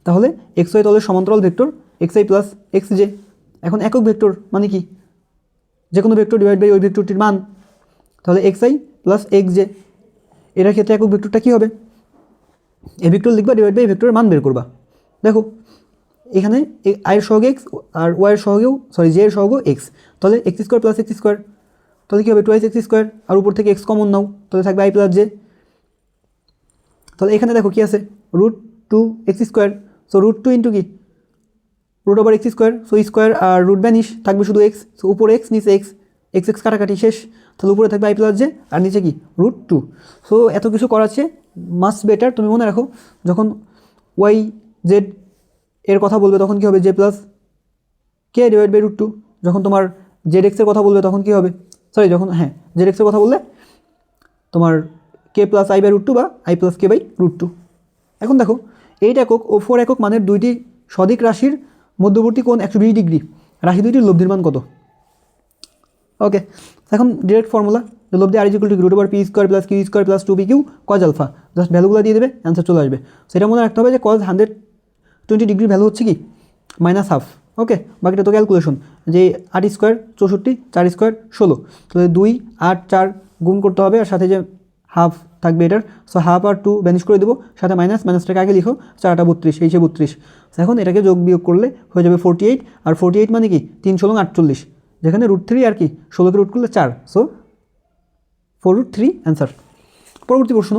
তাহলে এক্স ওয়াই তলের সমান্তরাল ভেক্টর xi + xj। এখন একক ভেক্টর মানে কি, যে কোনো ভেক্টর ডিভাইড বাই ওই ভেক্টরটির মান, তাহলে xi + xj। এটার ক্ষেত্রে একক ভেক্টরটা কী হবে, এই ভেক্টর লিখবা ডিভাইড বাই ভেক্টরের মান বের করবা। দেখো এখানে আয়ের সহগ এক্স আর ওয়াইয়ের সহগেও জে এর সহগও এক্স, তাহলে x² + x², তাহলে কী হবে 2x² আর উপর থেকে x কমন নাও, তাহলে থাকবে i + j। তাহলে এখানে দেখো কী আছে √2x², সো √2 ইন্টু কি √x², সো স্কোয়ার আর রুট ভ্যানিশ, থাকবে শুধু x, সো উপরে x নিচে x কাটাকাটি শেষ, তাহলে উপরে থাকবে i + j আর নিচে কি √2। সো এত কিছু করাচ্ছে মাস্ট বেটার, তুমি মনে রাখো যখন ওয়াই জেড এর কথা বলবে তখন কী হবে j + k ডিভাইড বাই √2, যখন তোমার zx এর কথা বলবে তখন কী হবে, যখন zx এর কথা বললে তোমার k + i বাই √2 বা i + k বাই √2। এখন দেখো 8 একক ও 4 একক মানের দুইটি সদিক রাশির মধ্যবর্তী কোণ 120 ডিগ্রি, রাশি দুইটির লব্ধির মান কত। ওকে, এখন ডিরেক্ট ফর্মুলা, লব্ধি r = √p² + q² + 2pq cos α, just ভ্যালুগুলো দিয়ে দেবে, অ্যান্সার চলে আসবে। সেটা মনে রাখতে হবে যে cos 120 ডিগ্রির ভ্যালু হচ্ছে কি -½ ওকে, বাকিটা তো ক্যালকুলেশন, যে 8² 64, 4² 16, তাহলে 2 8 4 গুণ করতে হবে, আর সাথে যে হাফ থাকবে এটার, সো হাফ আর 2 ব্যানিশ করে দেবো, সাথে মাইনাসটাকে আগে লিখো, 4 8 32, এই 32। এখন এটাকে যোগ বিয়োগ করলে হয়ে যাবে 48, আর 48 মানে কি 3 16 48, যেখানে √3 আর কি 16কে রুট করলে 4, সো 4√3 অ্যান্সার। পরবর্তী প্রশ্ন,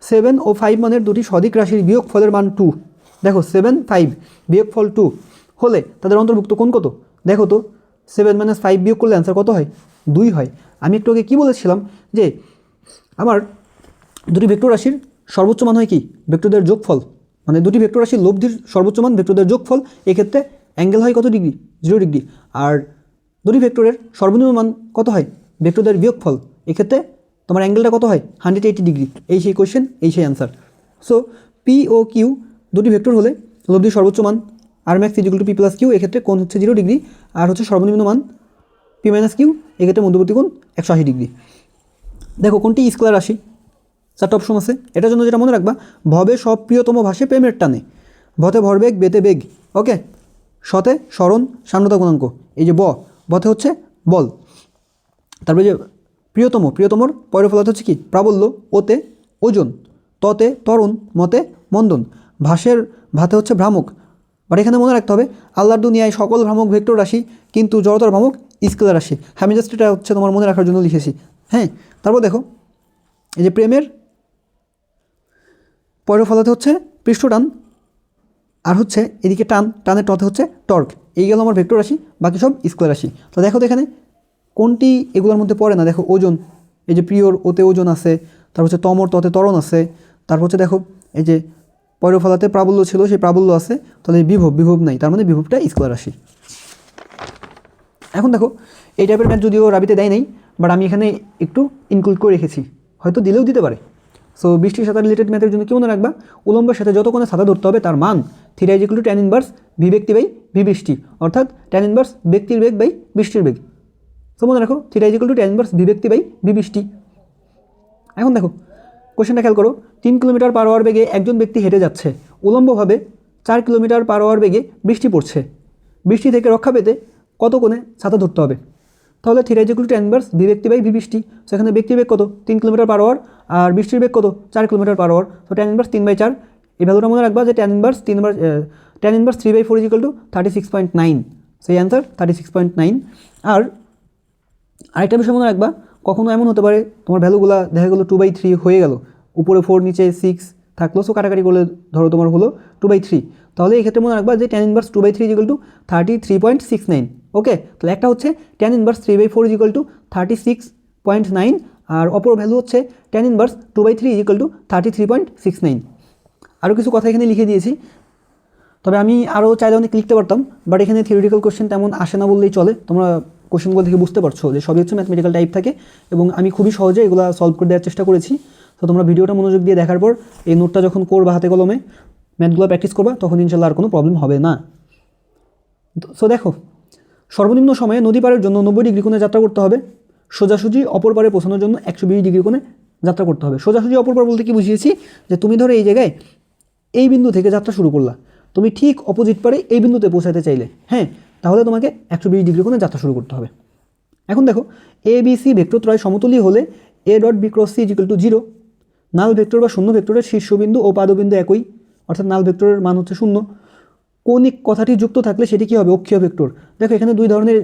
7 ও 5 মানের দুটি সদিক রাশির বিয়োগফলের মান 2। দেখো 7 5 বিয়োগফল 2 হলে তাদের অন্তর্ভুক্ত কোণ কত। দেখো তো 7 - 5 বিয়োগ করলে অ্যান্সার কত হয়, 2 হয়। আমি একটু আগে কী বলেছিলাম যে আমার দুটি ভেক্টর রাশির সর্বোচ্চ মান হয় কি ভেক্টরদের যোগফল, মানে দুটি ভেক্টর রাশির লব্ধির সর্বোচ্চ মান ভেক্টরদের যোগফল, এক্ষেত্রে অ্যাঙ্গেল হয় কত ডিগ্রি, 0 ডিগ্রি। আর দুটি ভেক্টরের সর্বনিম্ন মান কত হয় ভেক্টরদের বিয়োগফল, এক্ষেত্রে তোমার অ্যাঙ্গেলটা কত হয় 180 ডিগ্রি। এই সেই কোয়েশ্চেন, এই সেই answer. So P O Q দুটি ভেক্টর হলে লব্ধির সর্বোচ্চ মান r max = p + q, এক্ষেত্রে কোণ হচ্ছে 0 ডিগ্রি, আর হচ্ছে সর্বনিম্ন মান p - q, এক্ষেত্রে মধ্যবর্তী কোণ 180 ডিগ্রি। দেখো কোনটি স্কেলার রাশি, 4টা অপশন আছে, এটার জন্য যেটা মনে রাখবা, ভবে সব প্রিয়তম ভাসে প্রেমের টানে, ভতে ভরবেগ বেতে বেগ, ওকে, শতে স্মরণ সান্যতা গুণাঙ্ক, এই যে বতে হচ্ছে বল, তারপরে যে প্রিয়তমর পয়রফলাত হচ্ছে কি প্রাবল্য, ওতে ওজন, ততে ত্বরণ, মতে মন্দন, ভাতে হচ্ছে ভ্রামক। বাট এখানে মনে রাখতে হবে আল্লাহর দুনিয়ায় সকল ভ্রামক ভেক্টর রাশি, কিন্তু জড়তার ভ্রামক স্কেলার রাশি। আমি জাস্ট এটা হচ্ছে তোমার মনে রাখার জন্য লিখেছি। তারপর দেখো এই যে প্রেমের পরের ফলাতে হচ্ছে পৃষ্ঠ টান, আর হচ্ছে এদিকে টানের টতে হচ্ছে টর্ক। এই গেল আমার ভেক্টর রাশি, বাকি সব স্কোয়ার রাশি। তো দেখো তো এখানে কোনটি এগুলোর মধ্যে পড়ে না। দেখো ওজন, এই যে প্রিয়র ওতে ওজন আছে, তারপর হচ্ছে তমর ততে ত্বরণ আছে, তারপর হচ্ছে দেখো এই যে পরের ফলাতে প্রাবল্য ছিল, সেই প্রাবল্য আছে, তাহলে বিভব নাই, তার মানে বিভবটা স্কোয়ার রাশি। এখন দেখো এই টাইপের ম্যাথ যদিও রাবিতে দেয় নাই, বাট আমি এখানে একটু ইনক্লুড করে রেখেছি, হয়তো দিলেও দিতে পারে। সো বৃষ্টির সাথে রিলেটেড ম্যাথের জন্য কি মনে রাখবা, উলম্বের সাথে যত কোণে ছাতা ধরতে হবে তার মান theta is equal two tan inverse V ব্যক্তি বাই ভি বৃষ্টি, অর্থাৎ ট্যান ইনভার্স ব্যক্তির বেগ বাই বৃষ্টির বেগ। সো মনে রাখো theta is equal two tan inverse V ব্যক্তি বাই ভি বৃষ্টি। এখন দেখো কোশ্চেনটা খেয়াল করো, 3 কিলোমিটার পার আওয়ার বেগে একজন ব্যক্তি হেঁটে যাচ্ছে, উলম্বভাবে 4 কিলোমিটার পার আওয়ার বেগে বৃষ্টি পড়ছে, বৃষ্টি থেকে রক্ষা পেতে কত কোণে ছাতা ধরতে হবে? তাহলে theta is equal two tan inverse V ব্যক্তি বাই ভি বৃষ্টি। সেখানে ব্যক্তির বেগ কত, 3 কিলোমিটার পার আওয়ার, আর বৃষ্টির বেগ কত, 4 কিলোমিটার পার আওয়ার। তো ট্যান ইনভার্স 3/4, এই ভ্যালুটা মনে রাখবা যে tan inverse 3/4 is equal two 36.9, সেই অ্যান্সার 36.9। আর আরেকটা বিষয় মনে রাখবা, কখনো এমন হতে পারে তোমার ভ্যালুগুলো দেখা গেলো 2/3 হয়ে গেল, উপরে 4 নিচে 6 থাকলো, সো কাটাকাটি করলে ধরো তোমার হলো 2/3, তাহলে এই ক্ষেত্রে মনে রাখবা যে tan inverse 2/3 is equal two 33.69। ওকে, তাহলে একটা হচ্ছে tan inverse 3/4 is equal two 36.9, আর অপর ভ্যালু হচ্ছে tan inverse 2/3 is equal two 33.69। আরও কিছু কথা এখানে লিখে দিয়েছি, তবে আমি আরও চাইলে অনেক লিখতে পারতাম, বাট এখানে থিওরিটিক্যাল কোশ্চেন তেমন আসে না বললেই চলে। তোমরা কোশ্চেনগুলো থেকে বুঝতে পারছো যে সবই হচ্ছে ম্যাথমেটিক্যাল টাইপ থাকে, এবং আমি খুবই সহজে এগুলো সলভ করে দেওয়ার চেষ্টা করেছি। তো তোমরা ভিডিওটা মনোযোগ দিয়ে দেখার পর এই নোটটা যখন করবা হাতে কলমে ম্যাথগুলো প্র্যাকটিস করবা, তখন ইনশাল্লাহ আর কোনো প্রবলেম হবে না। সো দেখো, সর্বনিম্ন সময়ে নদী পারের জন্য 90 ডিগ্রি কোণে যাত্রা করতে হবে, সোজাসুজি অপর পারে পৌঁছানোর জন্য 120 ডিগ্রি কোণে যাত্রা করতে হবে। সোজাসুজি অপর পার বলতে কি বুঝিয়েছি, যে তুমি ধরো এই জায়গায় এই বিন্দু থেকে যাত্রা শুরু করলা, তুমি ঠিক অপোজিট পারে এই বিন্দুতে পৌঁছাতে চাইলে, হ্যাঁ, তাহলে তোমাকে 120 ডিগ্রি কোণে যাত্রা শুরু করতে হবে। এখন দেখো এ বি সি ভেক্টরত্রয় সমতুল্য হলে A dot B cross C is equal to 0। Null vector বা শূন্য ভেক্টরের শীর্ষবিন্দু ও পাদবিন্দু একই, অর্থাৎ নাল ভেক্টরের মান হচ্ছে 0। কৌণিক কথাটি যুক্ত থাকলে সেটি কী হবে, অক্ষীয় ভেক্টর। দেখো এখানে দুই ধরনের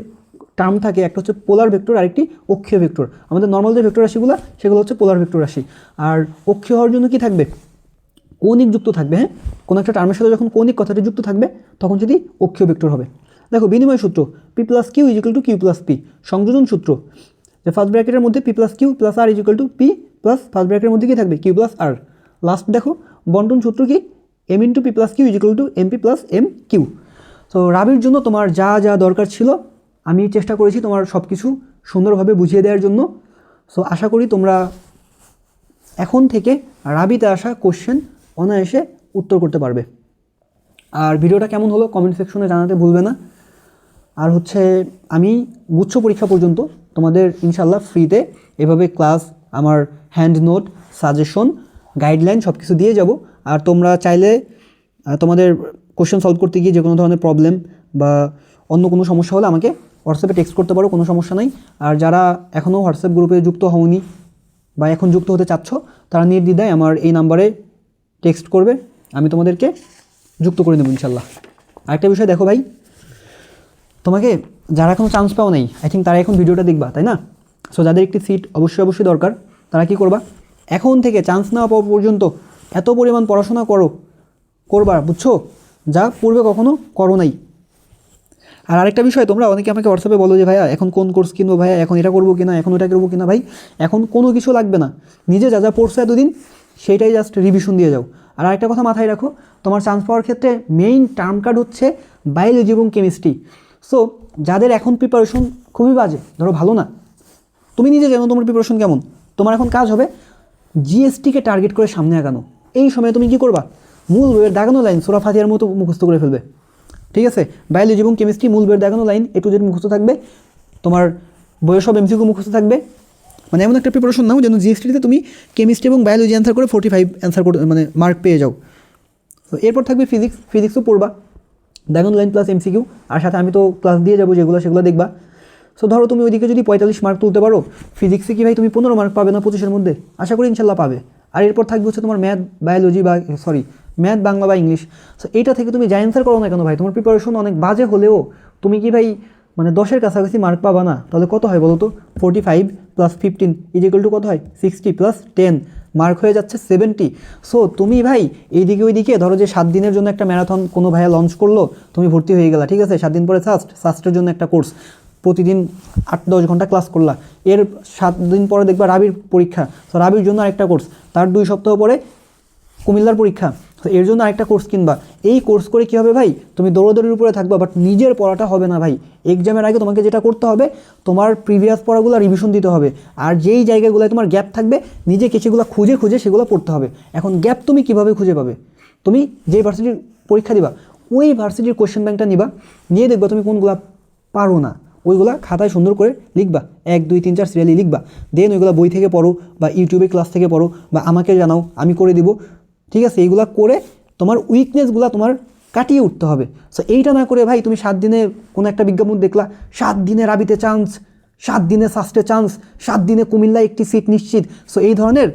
টার্ম থাকে, একটা হচ্ছে পোলার ভেক্টর, আরেকটি অক্ষীয় ভেক্টর। আমাদের নর্মাল যে ভেক্টর রাশিগুলো সেগুলো হচ্ছে পোলার ভেক্টর রাশি, আর অক্ষীয় হওয়ার জন্য কি থাকবে, কৌণিক যুক্ত থাকবে। হ্যাঁ, কোনো একটা টার্মের সাথে যখন কৌণিক কথাটি যুক্ত থাকবে তখন সেটি অক্ষীয় ভেক্টর হবে। দেখো বিনিময় সূত্র P plus Q is equal to Q plus P. সংযোজন সূত্র, যে ফার্স্ট ব্র্যাকেটের মধ্যে P plus Q plus R is equal to P plus first ব্র্যাকেটের মধ্যে কি থাকবে, কিউ প্লাস আর। লাস্ট দেখো বন্টন সূত্র কি, M into P plus Q is equal to M P plus M Q. তো রাবির জন্য তোমার যা যা দরকার ছিল আমি চেষ্টা করেছি তোমার সব কিছু সুন্দরভাবে বুঝিয়ে দেওয়ার জন্য। সো আশা করি তোমরা এখন থেকে রাবিতে আসা কোশ্চেন অনায়াসে উত্তর করতে পারবে। আর ভিডিওটা কেমন হলো কমেন্ট সেকশনে জানাতে ভুলবে না। আর হচ্ছে আমি গুচ্ছ পরীক্ষা পর্যন্ত তোমাদের ইনশাল্লাহ ফ্রিতে এভাবে ক্লাস, আমার হ্যান্ড নোট, সাজেশন, গাইডলাইন সব কিছু দিয়ে যাব। আর তোমরা চাইলে তোমাদের কোশ্চেন সলভ করতে গিয়ে যে কোনো ধরনের প্রবলেম বা অন্য কোনো সমস্যা হলে আমাকে হোয়াটসঅ্যাপে টেক্সট করতে পারো, কোনো সমস্যা নাই। আর যারা এখনও হোয়াটসঅ্যাপ গ্রুপে যুক্ত হওনি বা এখন যুক্ত হতে চাচ্ছ, তারা নির্দ্বিধায় আমার এই নাম্বারে টেক্সট করবে, আমি তোমাদেরকে যুক্ত করে নেব ইনশাল্লাহ। আরেকটা বিষয় দেখো ভাই, তোমাকে যারা এখনও চান্স পাও নাই, আই থিঙ্ক তারা এখন ভিডিওটা দেখবা, তাই না? সো যাদের একটি সিট অবশ্যই দরকার, তারা কি করবা, এখন থেকে চান্স না পাওয়া পর্যন্ত এত পরিমাণ পড়াশোনা করবা, বুঝছো, যা পূর্বে কখনো করো নাই। আর আরেকটা বিষয়, তোমরা অনেকে আমাকে হোয়াটসঅ্যাপে বলো যে ভাইয়া এখন কোন কোর্স কিনবো, ভাইয়া এখন এটা করবো কিনা, এখন ওটা করবো কিনা। ভাই এখন কোনো কিছু লাগবে না, নিজে যা যা পড়ছো এতদিন সেইটাই জাস্ট রিভিশন দিয়ে যাও। আর আরেকটা কথা মাথায় রাখো, তোমার চান্স পাওয়ার ক্ষেত্রে মেইন টার্ম কার্ড হচ্ছে বায়োলজি এবং কেমিস্ট্রি। সো যাদের এখন প্রিপারেশন খুবই বাজে, ধরো ভালো না, তুমি নিজে জানো তোমার প্রিপারেশন কেমন, তোমার এখন কাজ হবে জিএসটিকে টার্গেট করে সামনে আগানো। এই সময় তুমি কী করবা, মূল বইয়ের দাগানো লাইন সূরা ফাতিহার মতো মুখস্থ করে ফেলবে, ঠিক আছে? বায়োলজি এবং কেমিস্ট্রি মূল বইয়ের দাগানো লাইন A to Z মুখস্থ থাকবে, তোমার বইয়ের সব এমসিকিউ মুখস্থ থাকবে। মানে এমন একটা প্রিপারেশন নাও যেন জিএসটিতে তুমি কেমিস্ট্রি এবং বায়োলজি অ্যান্সার করে 45 অ্যান্সার করে মানে মার্ক পেয়ে যাও। তো এরপর থাকবে ফিজিক্সও পড়বা, দাগানো লাইন প্লাস এমসিকিউ, আর সাথে আমি তো ক্লাস দিয়ে যাবো সেগুলো দেখবা। সো ধরো তুমি ওইদিকে যদি 45 মার্ক তুলতে পারো, ফিজিক্সে কি ভাই তুমি 15 মার্ক পাবে না 25-এর মধ্যে? আশা করি ইনশাল্লাহ পাবে। আর এরপর থাকবে হচ্ছে তোমার ম্যাথ বাংলা বা ইংলিশ। সো এইটা থেকে তুমি যা অ্যান্সার করো না কেন ভাই, তোমার প্রিপারেশন অনেক বাজে হলেও তুমি কি ভাই মানে 10-এর কাছাকাছি মার্ক পাবা না? তাহলে কত হয় বলো তো, 45 + 15 ইজ ইকুয়াল টু কত হয়, 60 + 10 মার্ক হয়ে যাচ্ছে 70। সো তুমি ভাই এইদিকে ওইদিকে ধরো যে 7 দিনের জন্য একটা ম্যারাথন কোনো ভাইয়া লঞ্চ করলো, তুমি ভর্তি হয়ে গেলা, ঠিক আছে, 7 দিন পরে সাস্টের জন্য একটা কোর্স, প্রতিদিন 8-10 ঘন্টা ক্লাস করলা, এর 7 দিন পরে দেখবা রাবির পরীক্ষা, তো রাবির জন্য আরেকটা কোর্স, তার 2 সপ্তাহ পরে কুমিল্লার পরীক্ষা, তো এর জন্য আরেকটা কোর্স কিনবা। এই কোর্স করে কী হবে ভাই, তুমি দৌড়াদৌড়ির উপরে থাকবা, বাট নিজের পড়াটা হবে না ভাই। এক্সামের আগে তোমাকে যেটা করতে হবে, তোমার প্রিভিয়াস পড়াগুলো রিভিশন দিতে হবে, আর যেই জায়গাগুলোয় তোমার গ্যাপ থাকবে নিজেকে সেগুলো খুঁজে খুঁজে সেগুলো পড়তে হবে। এখন গ্যাপ তুমি কিভাবে খুঁজে পাবে, তুমি যেই ভার্সিটির পরীক্ষা দিবা ওই ভার্সিটির কোশ্চেন ব্যাংকটা নিবা, নিয়ে দেখবা তুমি কোনগুলো পারো না, ওইগুলা খাতায় সুন্দর করে লিখবা, 1 2 3 4 সিরিয়ালি লিখবা, দেন ওইগুলো বই থেকে পড়ো বা ইউটিউবে ক্লাস থেকে পড়ো বা আমাকে জানাও, আমি করে দিব, ঠিক আছে। এইগুলা করে তোমার উইকনেসগুলো তোমার কাটিয়ে উঠতে হবে। সো এইটা না করে ভাই তুমি 7 দিনে কোনো একটা বিজ্ঞাপন দেখলা, 7 দিনে রাবিতে চান্স, 7 দিনে সাস্টে চান্স, 7 দিনে কুমিল্লায় একটি সিট নিশ্চিত। সো এই ধরনের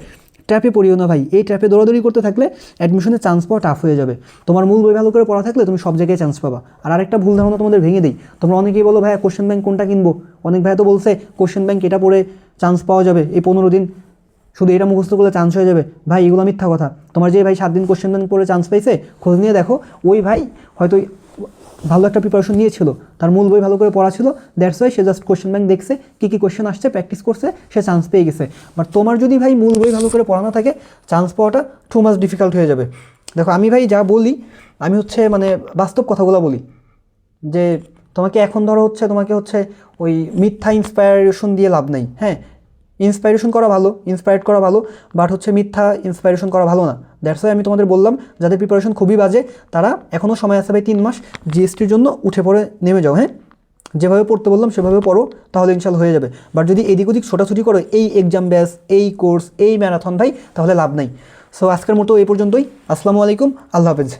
ট্র্যাপে পড়িও না ভাই। এই ট্র্যাপে দৌড়াদৌড়ি করতে থাকলে অ্যাডমিশনে চান্স পাওয়া টাফ হয়ে যাবে। তোমার মূল বই ভালো করে পড়া থাকলে তুমি সব জায়গায় চান্স পাবা। আর আরেকটা ভুল ধারণা তোমাদের ভেঙে দেই, তোমরা অনেকেই বলো ভাইয়া কোশ্চেন ব্যাংক কোনটা কিনবো, অনেক ভাইয়া তো বলছে কোশ্চেন ব্যাংক এটা পড়ে চান্স পাওয়া যাবে, এই 15 দিন শুধু এটা মুখস্থ করলে চান্স হয়ে যাবে। ভাই এগুলো মিথ্যা কথা। তোমার যে ভাই 7 দিন কোশ্চেন ব্যাংক পড়ে চান্স পাইছে, খোঁজ নিয়ে দেখো ওই ভাই হয়তো ভালো একটা প্রিপারেশন নিয়েছিল, তার মূল বই ভালো করে পড়া ছিল, that's why say just question bank দেখছে, কী কী কোশ্চেন আসছে প্র্যাকটিস করছে, সে চান্স পেয়ে গেছে। বাট তোমার যদি ভাই মূল বই ভালো করে পড়ানো থাকে, চান্স পাওয়াটা টু মাচ ডিফিকাল্ট হয়ে যাবে। দেখো আমি ভাই যা বলি, আমি হচ্ছে মানে বাস্তব কথাগুলো বলি, যে তোমাকে এখন ধরো হচ্ছে তোমাকে হচ্ছে ওই মিথ্যা ইন্সপায়ারেশন দিয়ে লাভ নেই। হ্যাঁ, ইন্সপাইরেশন করা ভালো, ইন্সপায়ার্ড করা ভালো, বাট হচ্ছে মিথ্যা ইন্সপাইরেশন করা ভালো না। দ্যাটস ওয়াই আমি তোমাদের বললাম, যাদের প্রিপারেশন খুবই বাজে তারা এখনও সময় আছে ভাই 3 মাস, জিএসটির জন্য উঠে পড়ে নেমে যাও। হ্যাঁ, যেভাবে পড়তে বললাম সেভাবে পড়ো, তাহলে ইনশাল্লাহ হয়ে যাবে। বাট যদি এদিক ওদিক ছোটাছুটি করো, এই এক্সাম ব্যাস, এই কোর্স, এই ম্যারাথন ভাই, তাহলে লাভ নাই। সো আজকের মতো এই পর্যন্তই। আসসালামু আলাইকুম, আল্লাহ হাফেজ।